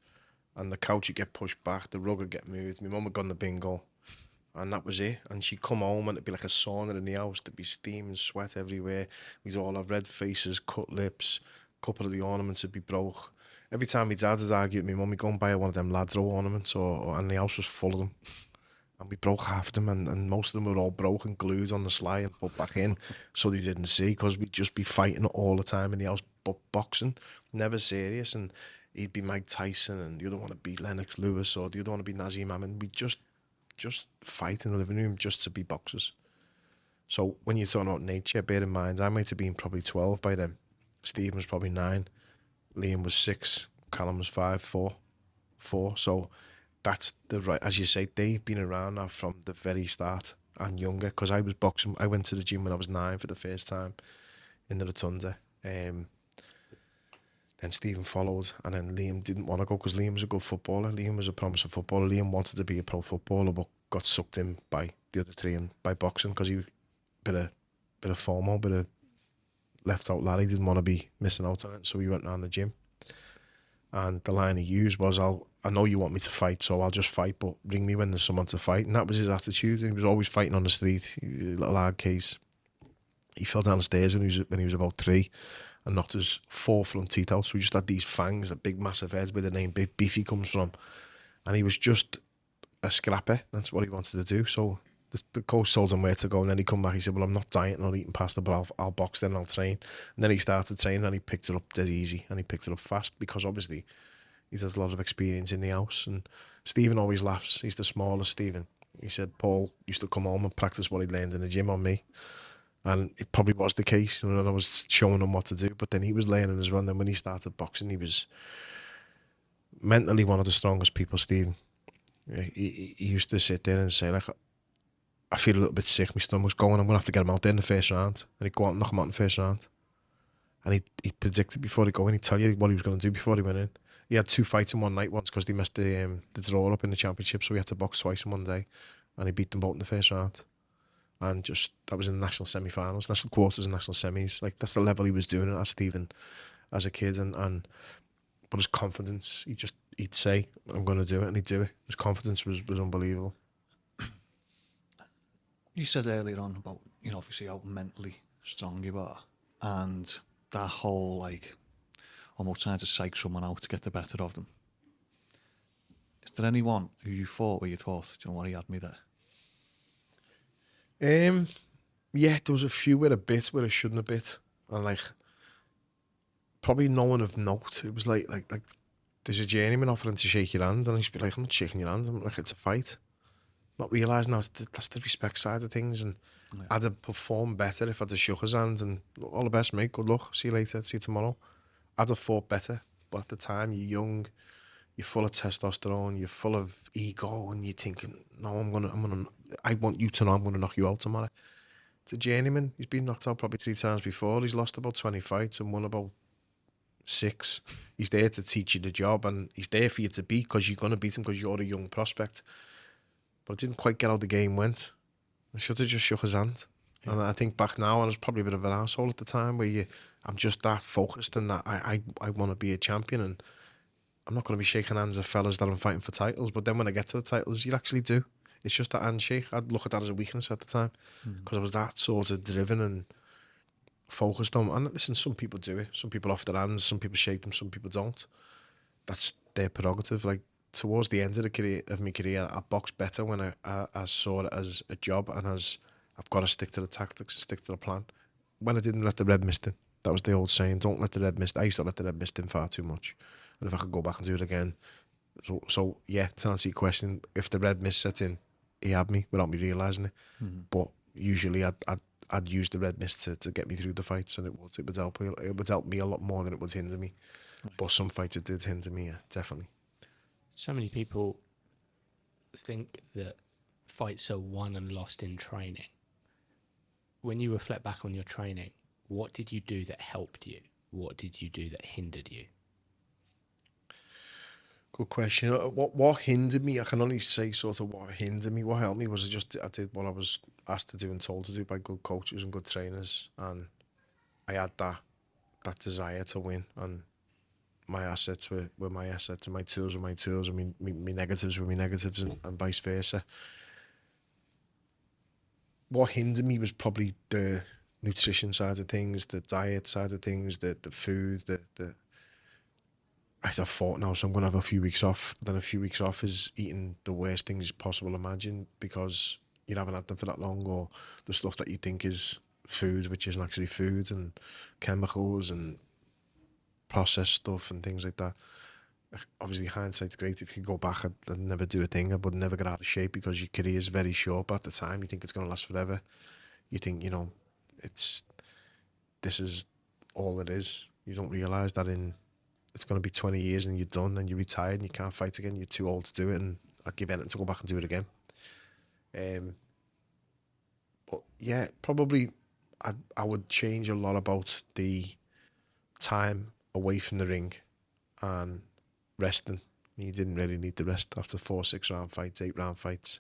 And the couch would get pushed back, the rug would get moved. My mum would go on the bingo, and that was it. And she'd come home, and it'd be like a sauna in the house. There'd be steam and sweat everywhere. We'd all have red faces, cut lips. A couple of the ornaments would be broke. Every time my dad would argue with me mum, he'd go and buy one of them Ladro ornaments, and the house was full of them. And we broke half of them, and most of them were all broken, glued on the sly and put back in, so they didn't see, because we'd just be fighting all the time in the house, but boxing, never serious. And he'd be Mike Tyson, and the other one would be Lennox Lewis, or the other one would be Nazim Amin. We'd just fight in the living room just to be boxers. So when you're talking about nature, bear in mind, I might have been probably 12 by then. Stephen was probably 9. Liam was 6, Callum was 5, 4. So that's the right, as you say, they've been around now from the very start and younger, because I was boxing. I went to the gym when I was 9 for the first time in the Rotunda. Then Stephen followed, and then Liam didn't want to go because Liam was a good footballer. Liam was a promising footballer. Liam wanted to be a pro footballer, but got sucked in by the other 3 and by boxing, because he was bit of FOMO, bit of left out lad. He didn't want to be missing out on it, so he went around the gym. And the line he used was, I know you want me to fight, so I'll just fight, but ring me when there's someone to fight. And that was his attitude. He was always fighting on the street, little hard case. He fell down the stairs when he was about 3 and knocked his 4 front teeth out. So he just had these fangs, a big massive heads where the name Beefy comes from. And he was just a scrapper. That's what he wanted to do. So the coach told him where to go, and then he come back. He said, well, I'm not dieting or eating pasta, but I'll box then and I'll train. And then he started training, and he picked it up dead easy, and he picked it up fast, because obviously he's had a lot of experience in the house. And Stephen always laughs. He's the smallest, Stephen. He said Paul used to come home and practice what he'd learned in the gym on me. And it probably was the case when I was showing him what to do, but then he was learning as well. And then when he started boxing, he was mentally one of the strongest people, Stephen. He used to sit there and say, like, I feel a little bit sick, my stomach's going, I'm going to have to get him out there in the first round. And he'd go out and knock him out in the first round. And he predicted before he'd go in, he'd tell you what he was going to do before he went in. He had 2 fights in one night once because they messed the draw up in the championship, so he had to box twice in one day. And he beat them both in the first round. And just, that was in the national semi-finals, national quarters and national semis. Like, that's the level he was doing it at, Stephen, as a kid. But his confidence, he'd say, I'm going to do it, and he'd do it. His confidence was unbelievable. You said earlier on about, obviously how mentally strong you are, and that whole, like, almost trying to psych someone out to get the better of them. Is there anyone who you fought where you thought, do you know what, he had me there? Yeah, there was a few where I shouldn't have bit, and like, probably no one of note. It was like there's a journeyman offering to shake your hand, and I should be like, I'm not shaking your hand. I'm like, it's a fight. Not realising that's the respect side of things, and I'd have performed better if I'd have shook his hand and all the best, mate, good luck, see you later, see you tomorrow. I'd have fought better, but at the time you're young, you're full of testosterone, you're full of ego, and you're thinking, no, I want you to know I'm gonna knock you out tomorrow. It's a journeyman. He's been knocked out probably 3 times before. He's lost about 20 fights and won about 6. He's there to teach you the job, and he's there for you to beat, because you're gonna beat him because you're a young prospect. But I didn't quite get how the game went. I should have just shook his hand. Yeah. And I think back now, I was probably a bit of an asshole at the time, where I'm just that focused and that I want to be a champion, and I'm not going to be shaking hands with fellas that I'm fighting for titles. But then when I get to the titles, you actually do. It's just that handshake. I'd look at that as a weakness at the time, because I was that sort of driven and focused on. And listen, some people do it. Some people offer their hands, some people shake them, some people don't. That's their prerogative. Like, towards the end of my career, I boxed better when I saw it as a job, and as I've got to stick to the tactics, stick to the plan. When I didn't let the red mist in, that was the old saying, don't let the red mist. I used to let the red mist in far too much. And if I could go back and do it again. So yeah, to answer your question, if the red mist set in, he had me without me realising it. But usually I'd use the red mist to get me through the fights, and it would help me a lot more than it would hinder me. Right. But some fights it did hinder me, yeah, definitely. So many people think that fights are won and lost in training. When you reflect back on your training, what did you do that helped you? What did you do that hindered you? Good question. What hindered me? I can only say sort of what hindered me. What helped me was I did what I was asked to do and told to do by good coaches and good trainers, and I had that desire to win, and my assets were my assets, and my tools were my tools, and my negatives were my negatives, and vice versa. What hindered me was probably the nutrition side of things, the diet side of things, the food, I thought now, so I'm going to have a few weeks off. Then a few weeks off is eating the worst things possible imagine, because you haven't had them for that long, or the stuff that you think is food, which isn't actually food, and chemicals and processed stuff and things like that. Obviously, hindsight's great. If you go back, I'd never do a thing. I would never get out of shape, because your career is very short. But at the time, you think it's going to last forever. You think, this is all it is. You don't realise that it's going to be 20 years and you're done and you're retired and you can't fight again. You're too old to do it, and I'd give anything to go back and do it again. But yeah, probably I would change a lot about the time away from the ring and resting. You didn't really need the rest after 4 6-round fights, 8-round fights.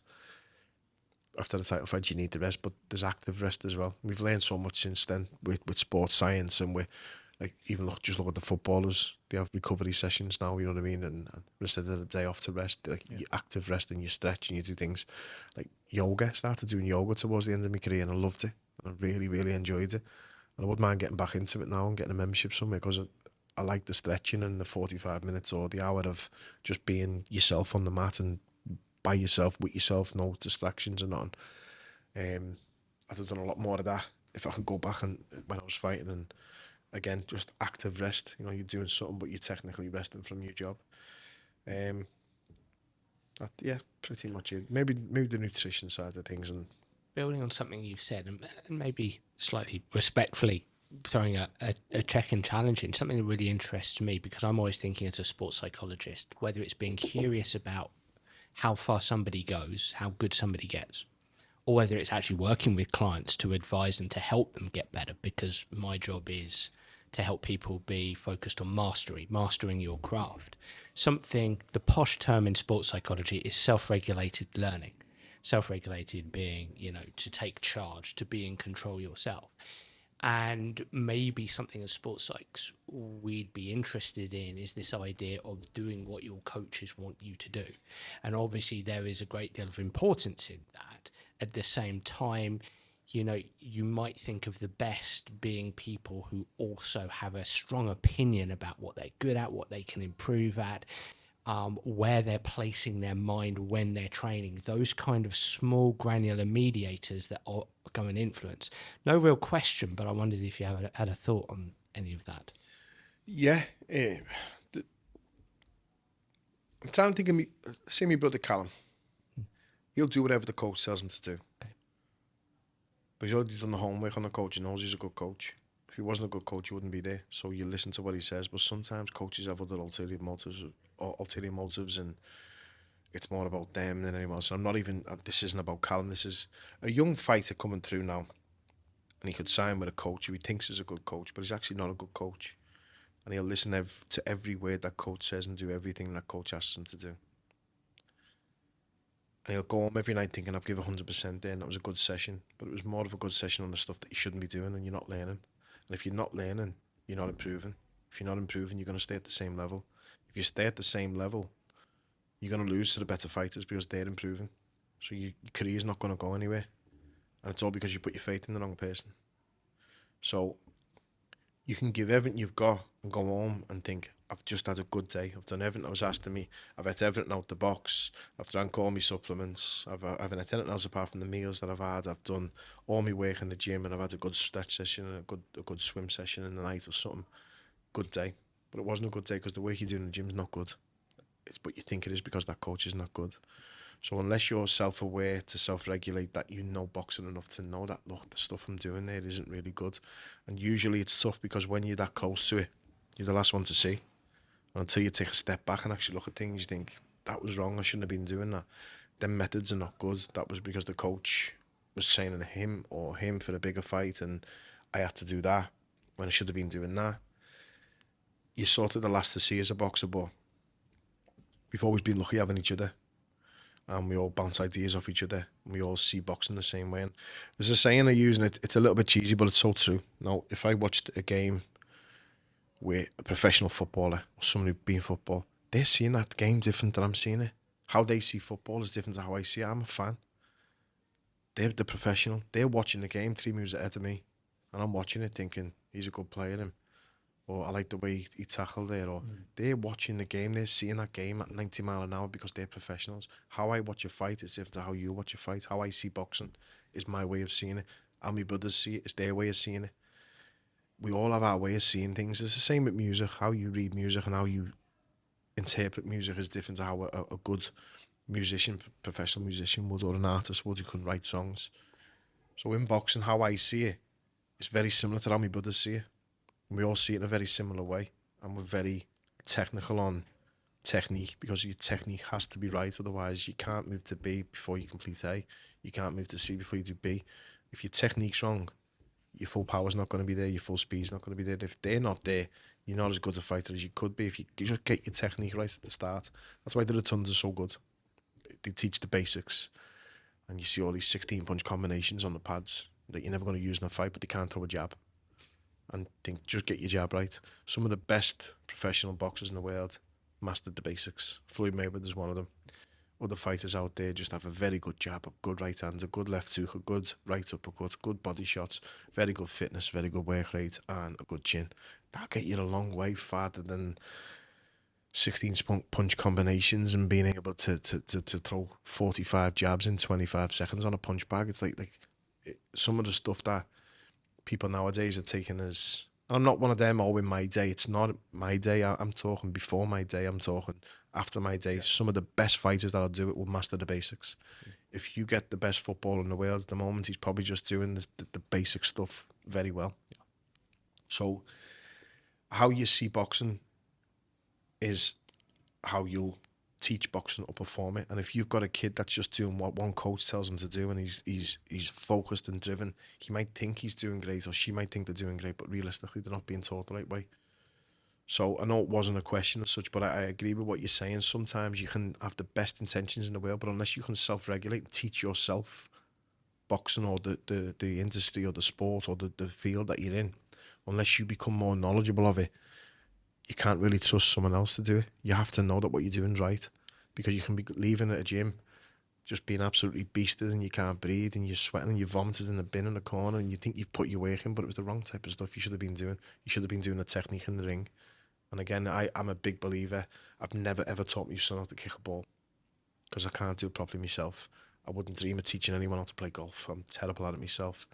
After the title fight, you need the rest, but there's active rest as well. We've learned so much since then with sports science, and we're like, just look at the footballers. They have recovery sessions now, you know what I mean? And instead of the day off to rest, you active rest, and you stretch and you do things like yoga. I started doing yoga towards the end of my career, and I loved it. And I really, really enjoyed it. And I wouldn't mind getting back into it now and getting a membership somewhere, because I like the stretching and the 45 minutes or the hour of just being yourself on the mat and by yourself, with yourself, no distractions or nothing. I'd have done a lot more of that if I could go back and when I was fighting, and again, just active rest. You're doing something, but you're technically resting from your job. Yeah, pretty much it. Maybe the nutrition side of things. And building on something you've said, and maybe slightly respectfully throwing a check-in challenge in, something that really interests me, because I'm always thinking as a sports psychologist, whether it's being curious about how far somebody goes, how good somebody gets, or whether it's actually working with clients to advise them to help them get better, because my job is to help people be focused on mastering your craft. The posh term in sports psychology is self-regulated learning. Self-regulated being, to take charge, to be in control yourself. And maybe something as sports psychs we'd be interested in is this idea of doing what your coaches want you to do. And obviously there is a great deal of importance in that. At the same time, you might think of the best being people who also have a strong opinion about what they're good at, what they can improve at, where they're placing their mind when they're training, those kind of small granular mediators that are going to influence. No real question, but I wondered if you had a thought on any of that. Yeah. I'm trying to think of me. See my brother Callum. He'll do whatever the coach tells him to do. Okay. But he's already done the homework on the coach and knows he's a good coach. If he wasn't a good coach, he wouldn't be there. So you listen to what he says, but sometimes coaches have other ulterior motives, and it's more about them than anyone else. I'm not even. This isn't about Callum. This is a young fighter coming through now, and he could sign with a coach who he thinks is a good coach, but he's actually not a good coach. And he'll listen to every word that coach says and do everything that coach asks him to do. And he'll go home every night thinking, I've given 100% there, and that was a good session. But it was more of a good session on the stuff that you shouldn't be doing, and you're not learning. And if you're not learning, you're not improving. If you're not improving, you're going to stay at the same level. If you stay at the same level, you're going to lose to the better fighters because they're improving. So your career's not going to go anywhere. And it's all because you put your faith in the wrong person. So you can give everything you've got and go home and think, I've just had a good day. I've done everything that was asked of me. I've had everything out the box. I've drank all my supplements. I've had anything else apart from the meals that I've had. I've done all my work in the gym, and I've had a good stretch session and a good swim session in the night or something. Good day. But it wasn't a good day because the work you do in the gym is not good. But you think it is because that coach is not good. So unless you're self-aware to self-regulate that you know boxing enough to know that, look, the stuff I'm doing there isn't really good. And usually it's tough because when you're that close to it, you're the last one to see. And until you take a step back and actually look at things, you think, that was wrong, I shouldn't have been doing that. Them methods are not good. That was because the coach was training him or him for a bigger fight, and I had to do that when I should have been doing that. You're sort of the last to see as a boxer, but we've always been lucky having each other. And we all bounce ideas off each other. And we all see boxing the same way. And there's a saying I use, and it's a little bit cheesy, but it's so true. Now, if I watched a game with a professional footballer or someone who'd been in football, they're seeing that game different than I'm seeing it. How they see football is different to how I see it. I'm a fan. They're the professional. They're watching the game 3 moves ahead of me. And I'm watching it thinking, he's a good player, him. Or I like the way he tackled there. Or they're watching the game. They're seeing that game at 90 mile an hour because they're professionals. How I watch a fight is different to how you watch a fight. How I see boxing is my way of seeing it. How my brothers see it is their way of seeing it. We all have our way of seeing things. It's the same with music. How you read music and how you interpret music is different to how a good musician, professional musician would, or an artist would, who could write songs. So in boxing, how I see it is very similar to how my brothers see it. We all see it in a very similar way, and we're very technical on technique because your technique has to be right. Otherwise, you can't move to B before you complete A. You can't move to C before you do B. If your technique's wrong, your full power's not going to be there. Your full speed's not going to be there. If they're not there, you're not as good a fighter as you could be if you just get your technique right at the start. That's why the rotundas are so good. They teach the basics, and you see all these 16-punch combinations on the pads that you're never going to use in a fight, but they can't throw a jab. And think, just get your jab right. Some of the best professional boxers in the world mastered the basics. Floyd Mayweather's one of them. Other fighters out there just have a very good jab, a good right hand, a good left hook, a good right uppercut, good body shots, very good fitness, very good work rate, and a good chin. That'll get you a long way farther than 16-punch combinations and being able to throw 45 jabs in 25 seconds on a punch bag. It's some of the stuff that people nowadays are taking as, and I'm not one of them, in my day. It's not my day. I'm talking before my day. I'm talking after my day. Yeah. Some of the best fighters that'll do it will master the basics. If you get the best footballer in the world at the moment, he's probably just doing the basic stuff very well. Yeah. So how you see boxing is how you'll teach boxing or perform it. And if you've got a kid that's just doing what one coach tells him to do, and he's focused and driven, he might think he's doing great, or she might think they're doing great, but realistically they're not being taught the right way. So I know it wasn't a question as such, but I agree with what you're saying. Sometimes you can have the best intentions in the world, but unless you can self-regulate and teach yourself boxing or the industry or the sport or the field that you're in, unless you become more knowledgeable of it, you can't really trust someone else to do it. You have to know that what you're doing is right, because you can be leaving at a gym just being absolutely beasted and you can't breathe and you're sweating and you're vomited in the bin in the corner and you think you've put your work in, but it was the wrong type of stuff you should have been doing. You should have been doing the technique in the ring. And again, I'm a big believer. I've never ever taught my son how to kick a ball because I can't do it properly myself. I wouldn't dream of teaching anyone how to play golf. I'm terrible at it myself.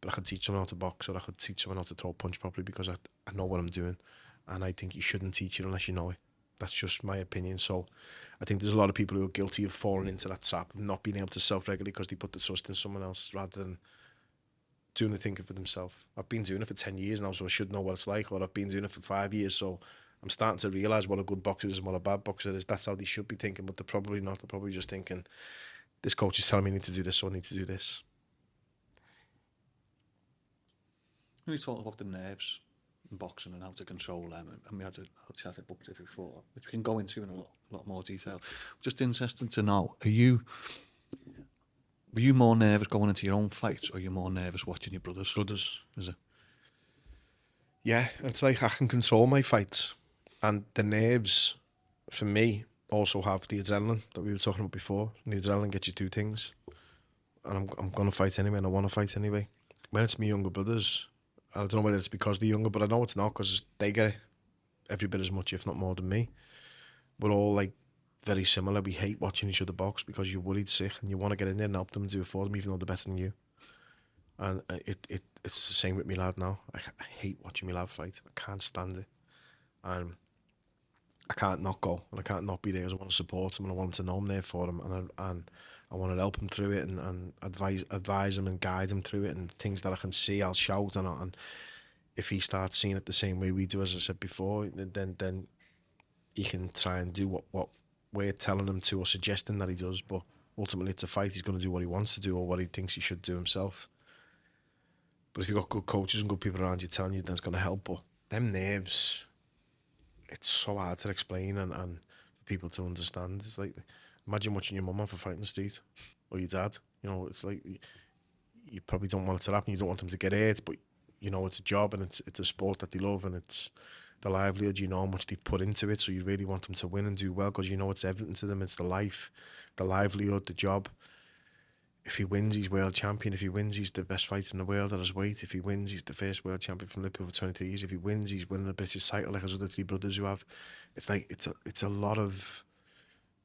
But I could teach someone how to box, or I could teach someone how to throw a punch properly because I know what I'm doing. And I think you shouldn't teach it unless you know it. That's just my opinion. So I think there's a lot of people who are guilty of falling into that trap of not being able to self-regulate because they put the trust in someone else rather than doing the thinking for themselves. I've been doing it for 10 years now, so I should know what it's like, or I've been doing it for 5 years, so I'm starting to realise what a good boxer is and what a bad boxer is. That's how they should be thinking, but they're probably not. They're probably just thinking, this coach is telling me I need to do this, so I need to do this. We talked about the nerves in boxing and how to control them, and we had a chat about it before, which we can go into in a lot more detail. Just interested to know, were you more nervous going into your own fights, or are you more nervous watching your brothers? Brothers. Is it? Yeah, it's like I can control my fights, and the nerves, for me, also have the adrenaline that we were talking about before. And the adrenaline gets you two things, and I'm going to fight anyway, and I want to fight anyway. When it's my younger brothers, I don't know whether it's because they're younger, but I know it's not, because they get it every bit as much, if not more than me. We're all like very similar. We hate watching each other box because you're worried sick and you want to get in there and help them and do it for them, even though they're better than you. And it's the same with me lad now. I hate watching me lad fight. I can't stand it. And I can't not go, and I can't not be there, because I want to support him and I want him to know I'm there for him, and I want to help him through it and advise him and guide him through it, and things that I can see, I'll shout. And if he starts seeing it the same way we do, as I said before, then he can try and do what we're telling him to, or suggesting that he does. But ultimately, it's a fight. He's going to do what he wants to do, or what he thinks he should do himself. But if you've got good coaches and good people around you telling you, then it's going to help. But them nerves, it's so hard to explain and for people to understand. It's like, imagine watching your mum off a fight in the street, or your dad. You know, it's like, you probably don't want it to happen. You don't want them to get hurt, but you know it's a job, and it's a sport that they love, and it's the livelihood. You know how much they've put into it, so you really want them to win and do well, because you know it's everything to them. It's the life, the livelihood, the job. If he wins, he's world champion. If he wins, he's the best fighter in the world at his weight. If he wins, he's the first world champion from Liverpool for 23 years. If he wins, he's winning a British title like his other three brothers who have. It's like it's a lot of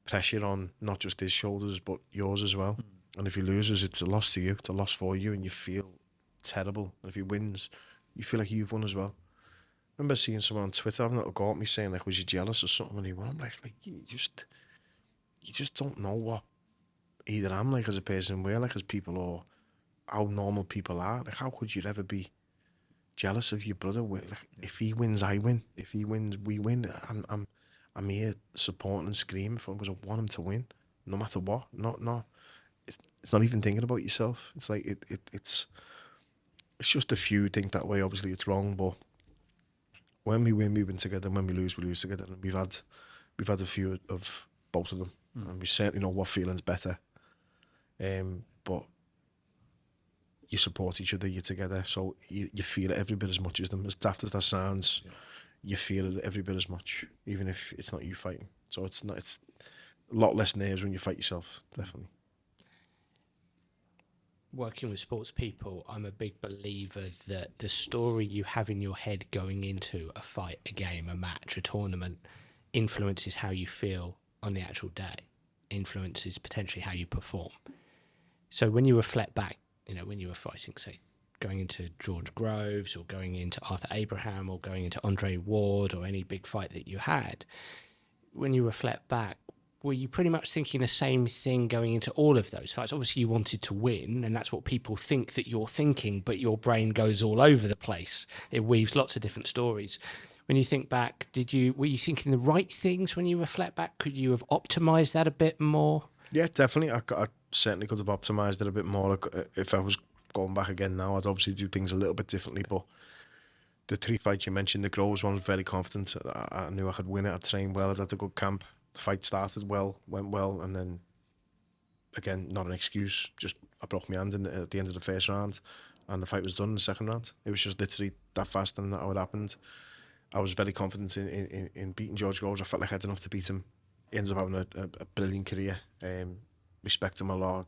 pressure on not just his shoulders but yours as well. And if he loses, it's a loss to you. It's a loss for you, and you feel terrible. And if he wins, you feel like you've won as well. I remember seeing someone on Twitter having a little go at me saying, like, was you jealous or something when he won? I'm like you just don't know what either I'm like as a person, we're like as people, or how normal people are. Like, how could you ever be jealous of your brother? Like, if he wins, I win. If he wins, we win. I'm here supporting and screaming for him because I want him to win, no matter what. No, it's not even thinking about yourself. It's like it's just a few who think that way. Obviously, it's wrong, but when we win together, and when we lose together. And we've had a few of both of them, and we certainly know what feeling's better. But you support each other, you're together, so you feel it every bit as much as them. As daft as that sounds, you feel it every bit as much, even if it's not you fighting. So it's a lot less nerves when you fight yourself, definitely. Working with sports people, I'm a big believer that the story you have in your head going into a fight, a game, a match, a tournament, influences how you feel on the actual day, influences potentially how you perform. So when you reflect back, you know, when you were fighting, say, going into George Groves or going into Arthur Abraham or going into Andre Ward or any big fight that you had, when you reflect back, were you pretty much thinking the same thing going into all of those fights? Obviously, you wanted to win, and that's what people think that you're thinking, but your brain goes all over the place. It weaves lots of different stories. When you think back, were you thinking the right things when you reflect back? Could you have optimized that a bit more? Yeah, definitely. I certainly could have optimised it a bit more. If I was going back again now, I'd obviously do things a little bit differently. But the three fights you mentioned, the Groves one, was very confident. I knew I could win it. I trained well. I'd had a good camp. The fight started well, went well, and then, again, not an excuse. Just I broke my hand at the end of the first round, and the fight was done in the second round. It was just literally that fast, and that how it happened. I was very confident in beating George Groves. I felt like I had enough to beat him. He ended up having a brilliant career. Respect him a lot.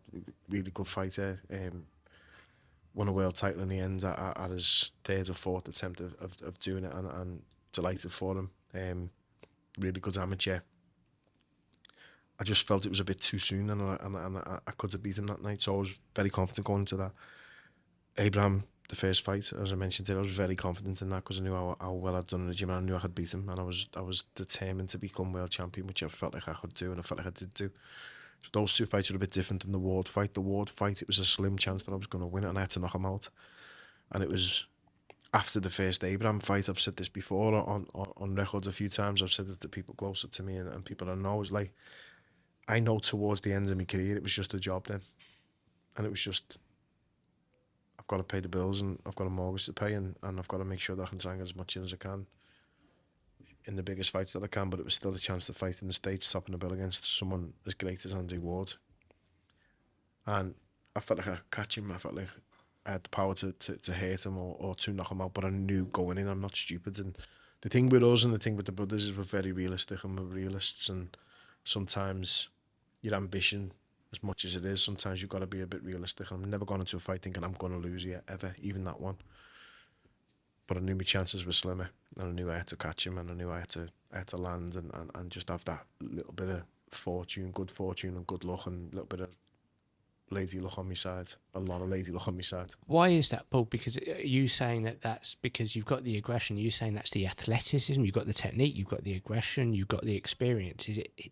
Really good fighter. Won a world title in the end at his third or fourth attempt of doing it, and delighted for him. Really good amateur. I just felt it was a bit too soon, and I could have beaten him that night, so I was very confident going into that. Abraham, the first fight, as I mentioned today, I was very confident in that because I knew how well I'd done in the gym, and I knew I could beat him, and I was determined to become world champion, which I felt like I could do, and I felt like I did do. So those two fights were a bit different than the Ward fight. The Ward fight, it was a slim chance that I was going to win it, and I had to knock him out. And it was after the first Abraham fight. I've said this before on record a few times. I've said it to people closer to me and people I know. It's like, I know towards the end of my career, it was just a job then. And it was just, I've got to pay the bills and I've got a mortgage to pay and I've got to make sure that I can try and get as much in as I can in the biggest fights that I can. But it was still a chance to fight in the States, topping the bill against someone as great as Andre Ward. And I felt like I could catch him. I felt like I had the power to hurt him or to knock him out. But I knew going in, I'm not stupid. And the thing with us and the thing with the brothers is we're very realistic and we're realists. And sometimes your ambition, as much as it is, sometimes you've got to be a bit realistic. I'm never going into a fight thinking I'm going to lose yet, ever, even that one. But I knew my chances were slimmer, and I knew I had to catch him, and I knew I had to land and just have that little bit of fortune and good luck, and a little bit of lady luck on my side, a lot of lady luck on my side. Why is that, Paul? Because are you saying that that's because you've got the aggression? Are you saying that's the athleticism? You've got the technique, you've got the aggression, you've got the experience.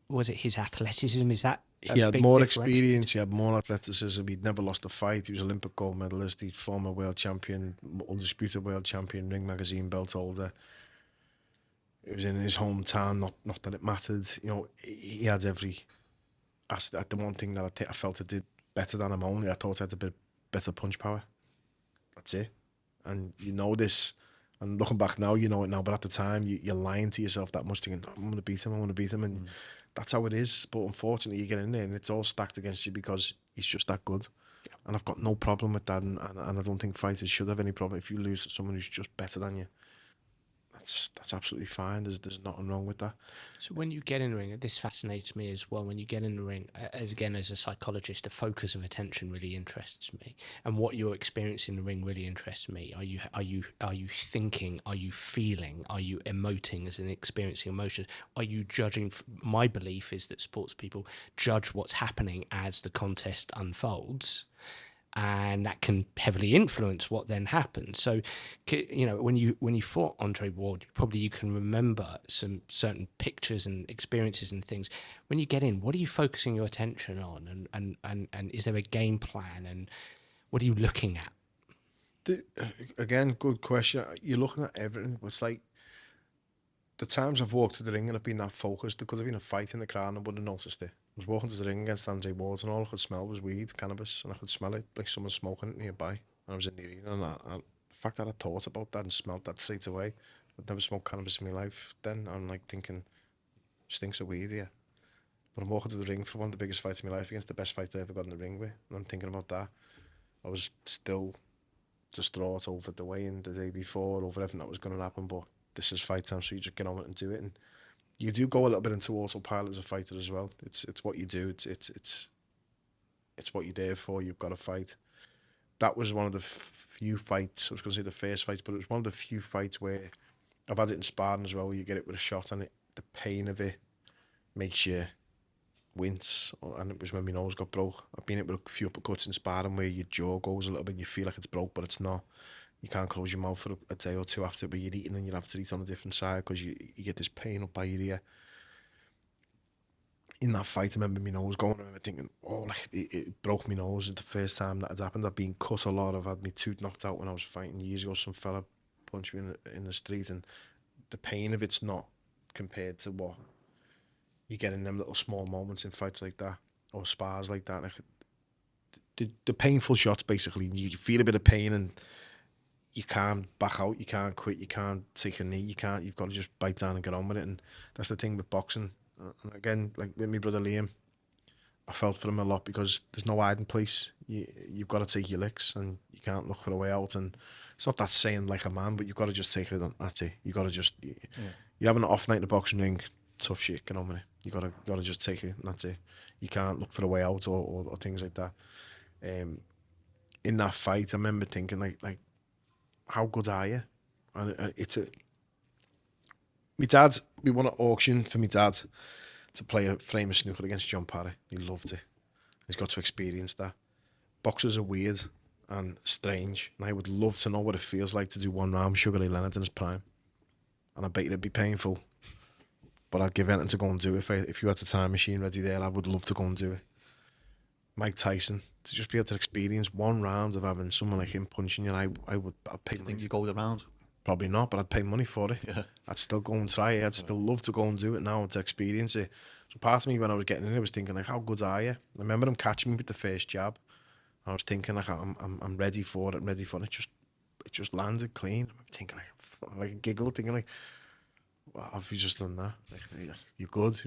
Was it his athleticism? Is that he had more experience, he had more athleticism, he'd never lost a fight, he was Olympic gold medalist, he's former world champion, undisputed world champion, Ring Magazine belt holder. It was in his hometown, not that it mattered. You know, he had every aspect. The one thing that I felt I did better than him only, I thought I had a bit better punch power. That's it. And you know this, and looking back now, you know it now, but at the time, you're lying to yourself that much, thinking, I'm going to beat him, and that's how it is. But unfortunately, you get in there and it's all stacked against you because he's just that good. Yeah. And I've got no problem with that, and I don't think fighters should have any problem if you lose to someone who's just better than you. That's absolutely fine. There's nothing wrong with that. So when you get in the ring, this fascinates me as well. When you get in the ring, as a psychologist, the focus of attention really interests me, and what you're experiencing in the ring really interests me. Are you thinking? Are you feeling? Are you emoting as in experiencing emotions? Are you judging? My belief is that sports people judge what's happening as the contest unfolds. And that can heavily influence what then happens. So, you know, when you fought Andre Ward, probably you can remember some certain pictures and experiences and things. When you get in, what are you focusing your attention on? And is there a game plan? And what are you looking at? Again, good question. You're looking at everything. It's like the times I've walked to the ring and I've been that focused, there could have been a fight in the crowd and I wouldn't have noticed it. I was walking to the ring against Andre Ward and all I could smell was weed, cannabis, and I could smell it like someone smoking it nearby. And I was in the arena, and the fact that I thought about that and smelled that straight away, I'd never smoked cannabis in my life then. I'm like thinking, stinks of weed here. But I'm walking to the ring for one of the biggest fights in my life against the best fighter I ever got in the ring with, and I'm thinking about that. I was still distraught over the weigh-in the day before, over everything that was going to happen, but this is fight time, so you just get on it and do it. And you do go a little bit into autopilot as a fighter as well. It's what you do. It's what you're there for. You've got to fight. That was one of the few fights. I was going to say the first fight, but it was one of the few fights where I've had it in sparring as well, where you get it with a shot and the pain of it makes you wince. And it was when my nose got broke. I've been hit with a few uppercuts in sparring where your jaw goes a little bit and you feel like it's broke, but it's not. You can't close your mouth for a day or two after, but you're eating and you have to eat on a different side because you get this pain up by your ear. In that fight, I remember my nose going, I remember thinking, oh, like it broke my nose. The first time that had happened, I'd been cut a lot. I've had my tooth knocked out when I was fighting years ago. Some fella punched me in the street, and the pain of it's not compared to what you get in them little small moments in fights like that or spars like that. Like the painful shots, basically, you feel a bit of pain and you can't back out, you can't quit, you can't take a knee, you've got to just bite down and get on with it. And that's the thing with boxing. And again, like with my brother Liam, I felt for him a lot because there's no hiding place. You've got to take your licks and you can't look for a way out. And it's not that saying like a man, but you've got to just take it. That's it. You got to just, you're having an off night in the boxing ring, tough shit, get on with it. You got to just take it, and that's it. You can't look for a way out or things like that. In that fight, I remember thinking like, how good are you? And my dad, we won an auction for my dad to play a frame of snooker against John Parry. He loved it. He's got to experience that. Boxers are weird and strange, and I would love to know what it feels like to do one round with Sugar Ray Leonard in his prime. And I bet it'd be painful, but I'd give anything to go and do it. If you had the time machine ready there, I would love to go and do it. Mike Tyson, to just be able to experience one round of having someone like him punching you, I'd pay I money. think you go the round. Probably not, but I'd pay money for it. Yeah. I'd still go and try it. I'd still love to go and do it now and to experience it. So part of me, when I was getting in it, was thinking like, how good are you? I remember him catching me with the first jab. I was thinking like, I'm ready for it. It just landed clean. I'm thinking like a giggle, thinking like, wow, have you just done that? Like, you're good,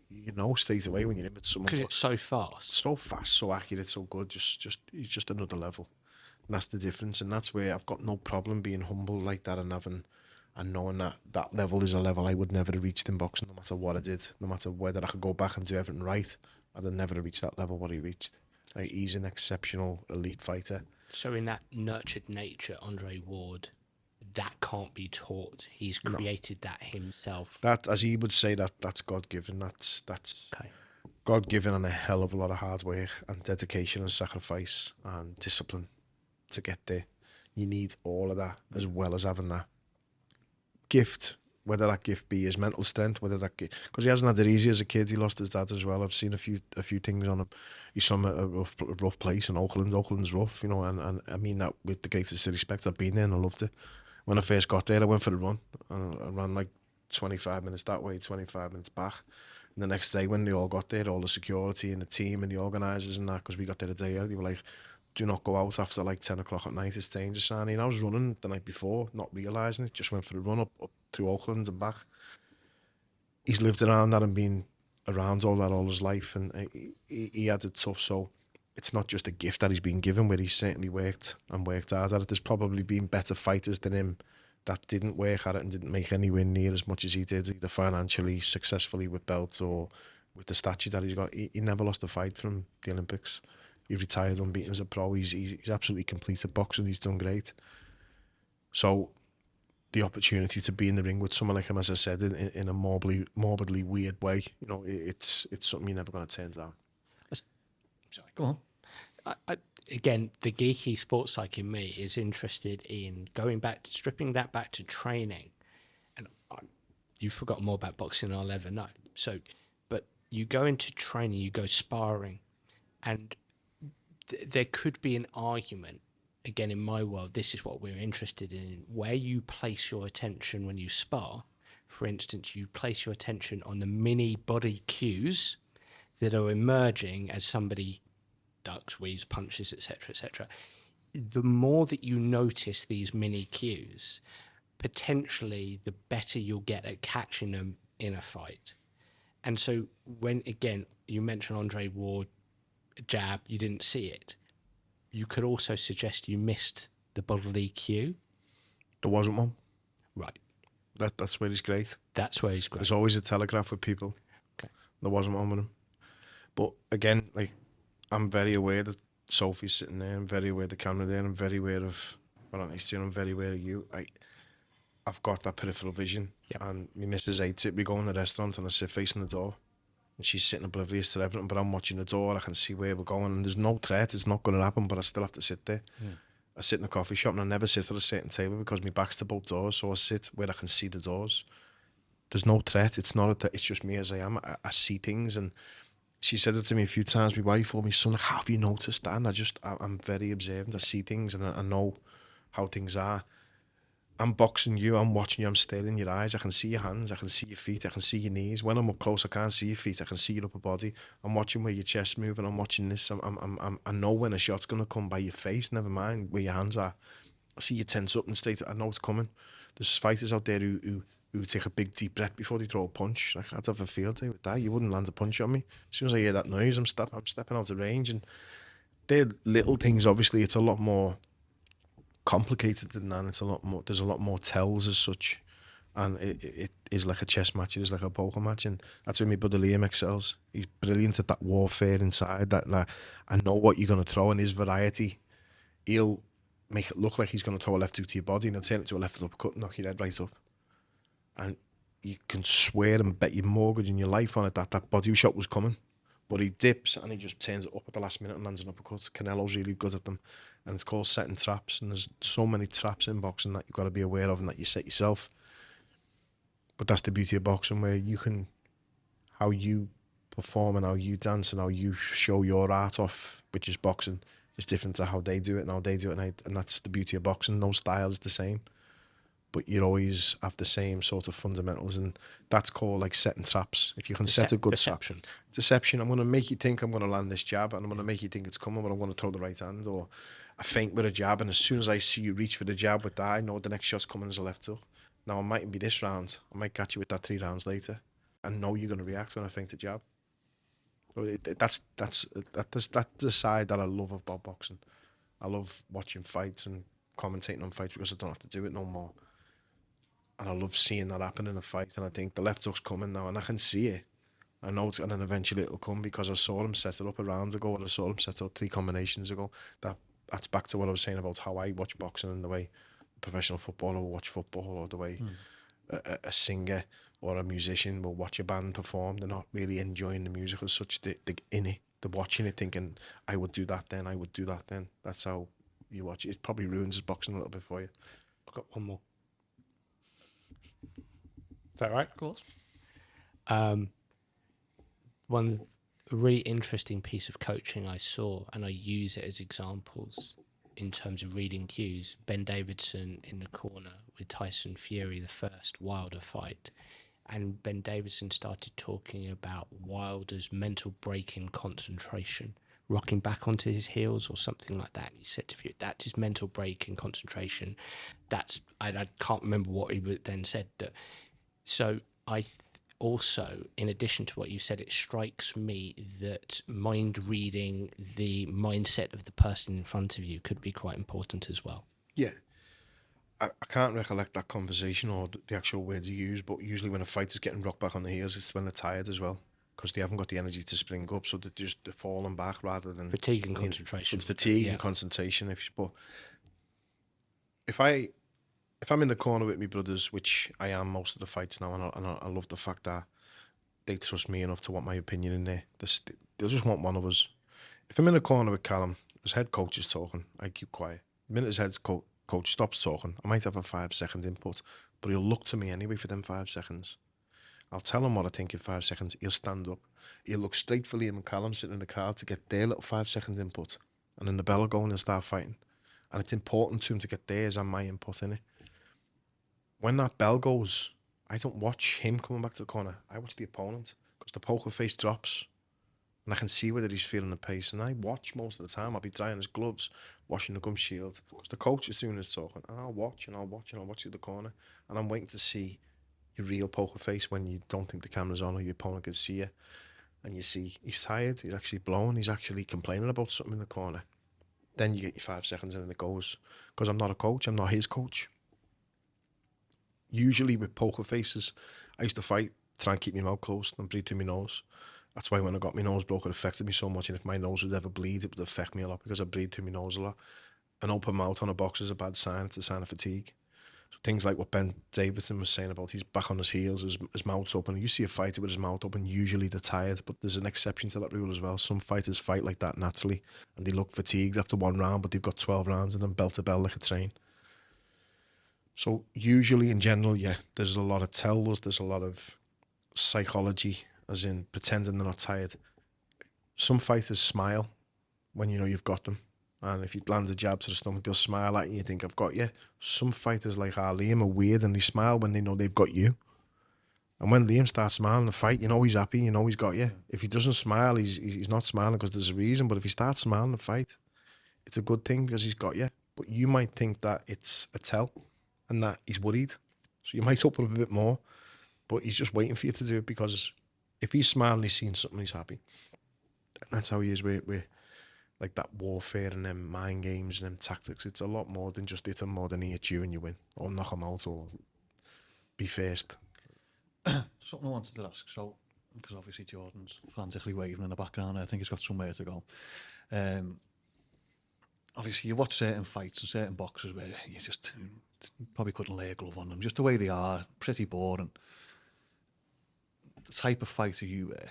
you know straight away when you're in with someone. Because it's so fast. So fast, so accurate, so good. He's just another level. And that's the difference, and that's where I've got no problem being humble like that and knowing that level is a level I would never have reached in boxing, no matter what I did, no matter whether I could go back and do everything right. I'd have never reached that level what he reached. Like, he's an exceptional elite fighter. So in that nurtured nature, Andre Ward, that can't be taught. He's created that himself. That, as he would say, that's God-given. That's Okay. God-given, and a hell of a lot of hard work and dedication and sacrifice and discipline to get there. You need all of that, as well as having that gift, whether that gift be his mental strength, whether that because he hasn't had it easy as a kid. He lost his dad as well. I've seen a few things on him. He's from a rough place in Oakland. Oakland's rough, and I mean that with the greatest respect. I've been there and I loved it. When I first got there, I went for a run. I ran like 25 minutes that way, 25 minutes back. And the next day when they all got there, all the security and the team and the organisers and that, because we got there a day early, they were like, do not go out after like 10 o'clock at night, it's danger sign. And I was running the night before, not realising it, just went for a run up through Oakland and back. He's lived around that and been around all that all his life, and he had it tough. So it's not just a gift that he's been given, where he's certainly worked hard at it. There's probably been better fighters than him that didn't work at it and didn't make anywhere near as much as he did, either financially, successfully with belts, or with the stature that he's got. He never lost a fight from the Olympics. He retired unbeaten as a pro. He's absolutely complete at boxing. He's done great. So the opportunity to be in the ring with someone like him, as I said, in a morbidly weird way, it's something you're never going to turn down. Sorry, go on. Again, the geeky sports psych in me is interested in stripping that back to training. And you've forgotten more about boxing than I'll ever know. So, but you go into training, you go sparring, and there could be an argument, again, in my world, this is what we're interested in, where you place your attention when you spar. For instance, you place your attention on the mini body cues that are emerging as somebody ducks, weaves, punches, etc., etc. The more that you notice these mini cues, potentially the better you'll get at catching them in a fight. And so when, again, you mentioned Andre Ward, jab, you didn't see it. You could also suggest you missed the bodily cue. There wasn't one. Right. That's where he's great. That's where he's great. There's always a telegraph with people. Okay. There wasn't one with him. But again, like, I'm very aware that Sophie's sitting there. I'm very aware of the camera there. I'm very aware of what I'm seeing. I'm very aware of you. I've got that peripheral vision. Yep. And my missus hates it. We go in the restaurant and I sit facing the door. And she's sitting oblivious to everything, but I'm watching the door. I can see where we're going, and there's no threat. It's not going to happen, but I still have to sit there. Yeah. I sit in a coffee shop, and I never sit at a certain table because my back's to both doors, so I sit where I can see the doors. There's no threat. It's not. It's just me as I am. I see things, and she said it to me a few times. My wife or my son, like, how have you noticed that? And I'm very observant. I see things, and I know how things are. I'm boxing you, I'm watching you, I'm staring in your eyes. I can see your hands, I can see your feet, I can see your knees. When I'm up close, I can't see your feet, I can see your upper body. I'm watching where your chest's moving, I'm watching this. I know when a shot's going to come by your face, never mind where your hands are. I see you tense up and straight, I know it's coming. There's fighters out there who take a big deep breath before they throw a punch. Like, I'd have a field day with that. You wouldn't land a punch on me. As soon as I hear that noise, I'm stepping out of range. And they're little things, obviously. It's a lot more complicated than that. There's a lot more tells as such, and it is like a chess match, it is like a poker match, and that's where my brother Liam excels. He's brilliant at that warfare inside, that I know what you're going to throw, and his variety, he'll make it look like he's going to throw a left hook to your body and he'll turn it to a left uppercut and knock your head right up, and you can swear and bet your mortgage and your life on it that body shot was coming. But he dips and he just turns it up at the last minute and lands an uppercut. Canelo's really good at them. And it's called setting traps. And there's so many traps in boxing that you've got to be aware of and that you set yourself. But that's the beauty of boxing, where you can, how you perform and how you dance and how you show your art off, which is boxing, is different to how they do it and how they do it. And that's the beauty of boxing. No style is the same, but you always have the same sort of fundamentals. And that's called like setting traps. If you can set a good deception. Deception. I'm going to make you think I'm going to land this jab, and I'm going to make you think it's coming, but I'm going to throw the right hand, or I feint with a jab, and as soon as I see you reach for the jab with that, I know the next shot's coming as a left hook. Now, it mightn't be this round. I might catch you with that 3 rounds later. I know you're going to react when I feint a jab. So that's the side that I love about boxing. I love watching fights and commentating on fights because I don't have to do it no more. And I love seeing that happen in a fight. And I think the left hook's coming now, and I can see it. I know it's, and then eventually it'll come because I saw him set it up a round ago, or I saw him set it up 3 combinations ago. That's back to what I was saying about how I watch boxing and the way a professional footballer will watch football, or the way a singer or a musician will watch a band perform. They're not really enjoying the music as such. They're in it. They're watching it thinking, I would do that then, I would do that then. That's how you watch it. It probably ruins boxing a little bit for you. I've got one more. Is that right? Of course. One really interesting piece of coaching I saw, and I use it as examples in terms of reading cues. Ben Davidson in the corner with Tyson Fury, the first Wilder fight. And Ben Davidson started talking about Wilder's mental break in concentration, rocking back onto his heels or something like that. And he said to Fury, that's his mental break in concentration. I can't remember what he then said. So also, in addition to what you said, it strikes me that mind reading the mindset of the person in front of you could be quite important as well. Yeah. I can't recollect that conversation or the actual words you use, but usually when a fighter's getting rocked back on the heels, it's when they're tired as well, because they haven't got the energy to spring up, so they're falling back rather than... Fatigue and concentration. It's fatigue and concentration. But if I'm in the corner with my brothers, which I am most of the fights now, and I love the fact that they trust me enough to want my opinion in there. They'll just want one of us. If I'm in the corner with Callum, his head coach is talking, I keep quiet. The minute his head coach stops talking, I might have a 5-second input, but he'll look to me anyway for them 5 seconds. I'll tell him what I think in 5 seconds. He'll stand up. He'll look straight for Liam and Callum sitting in the crowd to get their little 5-second input. And then the bell will go and he'll start fighting. And it's important to him to get theirs and my input in it. When that bell goes, I don't watch him coming back to the corner. I watch the opponent, because the poker face drops. And I can see whether he's feeling the pace. And I watch most of the time. I'll be drying his gloves, washing the gum shield, because the coach is doing his talking. And I'll watch through the corner. And I'm waiting to see your real poker face when you don't think the camera's on or your opponent can see you. And you see he's tired, he's actually blowing, he's actually complaining about something in the corner. Then you get your 5 seconds and it goes. Because I'm not a coach, I'm not his coach. Usually with poker faces, I used to fight, try and keep my mouth closed and breathe through my nose. That's why when I got my nose broke, it affected me so much. And if my nose would ever bleed, it would affect me a lot, because I breathe through my nose a lot. An open mouth on a boxer is a bad sign. It's a sign of fatigue. So things like what Ben Davidson was saying about he's back on his heels, his mouth's open. You see a fighter with his mouth open, usually they're tired, but there's an exception to that rule as well. Some fighters fight like that naturally, and they look fatigued after 1 round, but they've got 12 rounds and then bell to bell like a train. So usually in general, yeah, there's a lot of tells, there's a lot of psychology, as in pretending they're not tired. Some fighters smile when you know you've got them. And if you land a jab to the stomach, they'll smile at you and you think, I've got you. Some fighters like Liam are weird and they smile when they know they've got you. And when Liam starts smiling in the fight, you know he's happy, you know he's got you. If he doesn't smile, he's not smiling because there's a reason. But if he starts smiling in the fight, it's a good thing because he's got you. But you might think that it's a tell and that he's worried. So you might open up a bit more, but he's just waiting for you to do it, because if he's smiling, he's seeing something, he's happy. And that's how he is with like that warfare and them mind games and them tactics. It's a lot more than just hit him more than he hits you and you win, or knock him out, or be first. Something I wanted to ask, so, because obviously Jordan's frantically waving in the background, I think he's got somewhere to go. Obviously you watch certain fights and certain boxers where you just probably couldn't lay a glove on them, just the way they are, pretty boring. The type of fighter you were,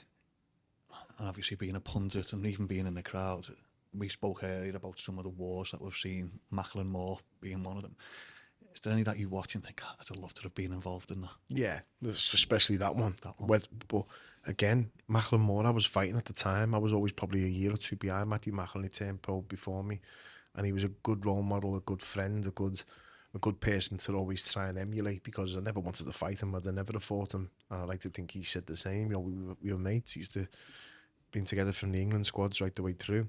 and obviously being a pundit and even being in the crowd, we spoke earlier about some of the wars that we've seen, Macklin Moore being one of them. Is there any that you watch and think, I'd love to have been involved in that? Yeah, especially that one. That one. But again, Macklemore, I was fighting at the time. I was always probably a year or two behind Matthew Macklin. He turned pro before me, and he was a good role model, a good friend, a good person to always try and emulate, because I never wanted to fight him. I'd never have fought him, and I like to think he said the same. You know, we were mates. He used to been together from the England squads right the way through,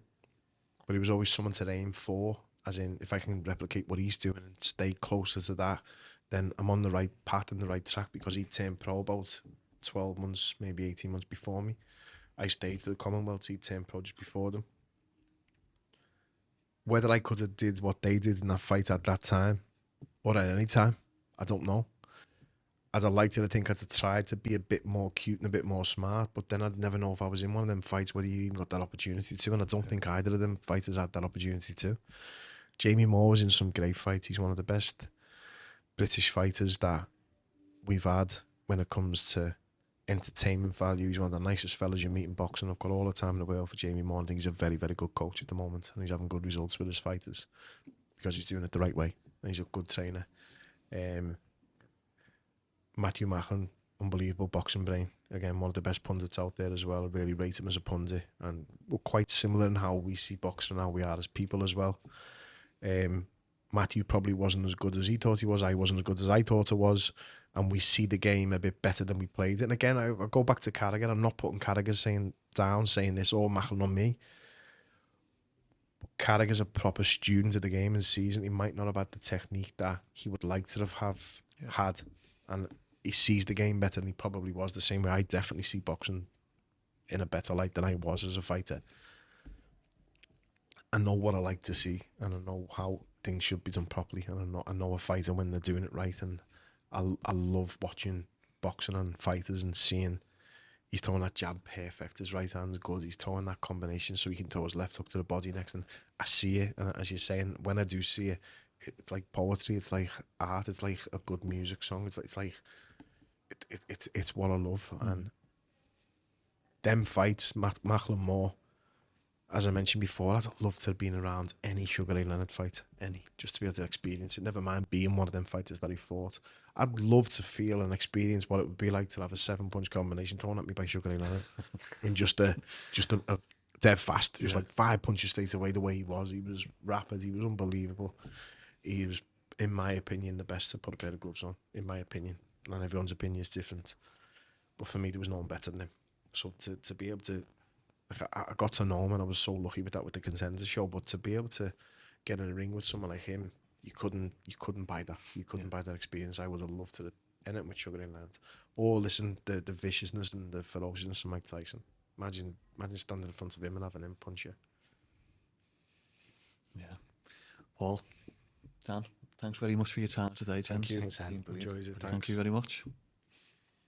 but he was always someone to aim for. As in, if I can replicate what he's doing and stay closer to that, then I'm on the right path and the right track, because he turned pro about 12 months, maybe 18 months before me. I stayed for the Commonwealth, he turned pro just before them. Whether I could have did what they did in that fight at that time, or at any time, I don't know. I'd have liked to think I'd have tried to be a bit more cute and a bit more smart, but then I'd never know if I was in one of them fights whether you even got that opportunity to, and I don't think either of them fighters had that opportunity to. Jamie Moore was in some great fights. He's one of the best British fighters that we've had when it comes to entertainment value. He's one of the nicest fellas you meet in boxing. I've got all the time in the world for Jamie Moore. I think he's a very, very good coach at the moment, and he's having good results with his fighters because he's doing it the right way, and he's a good trainer. Matthew Macklin, unbelievable boxing brain. Again, one of the best pundits out there as well. I really rate him as a pundit, and we're quite similar in how we see boxing and how we are as people as well. Matthew probably wasn't as good as he thought he was. I wasn't as good as I thought I was, and we see the game a bit better than we played it. And again, I go back to Carragher. I'm not putting Carragher saying this all Macklin on me. But Carragher's a proper student of the game and season. He might not have had the technique that he would like to have had, and he sees the game better than he probably was. The same way I definitely see boxing in a better light than I was as a fighter. I know what I like to see, and I know how things should be done properly, and I know a fighter when they're doing it right, and I love watching boxing and fighters and seeing he's throwing that jab perfect, his right hand's good, he's throwing that combination so he can throw his left hook to the body next, and I see it, and as you're saying, when I do see it, it's like poetry, it's like art, it's like a good music song, it's what I love, and them fights, Macklin Moore, as I mentioned before, I'd love to have been around any Sugar Ray Leonard fight, just to be able to experience it. Never mind being one of them fighters that he fought. I'd love to feel and experience what it would be like to have a 7-punch combination thrown at me by Sugar Ray Leonard in just a dead fast, just like 5 punches straight away. The way he was rapid, he was unbelievable. He was, in my opinion, the best to put a pair of gloves on. In my opinion, and everyone's opinion is different, but for me, there was no one better than him. So to be able to. I got to know him, and I was so lucky with the Contender show. But to be able to get in a ring with someone like him, you couldn't buy that. You couldn't buy that experience. I would have loved to end it with Sugar Ray Leonard, or listen the viciousness and the ferociousness of Mike Tyson. Imagine standing in front of him and having him punch you. Yeah, Paul, Dan, thanks very much for your time today, Jen. Thank you. Thanks, Anne. Enjoys it. Thanks. Thank you very much.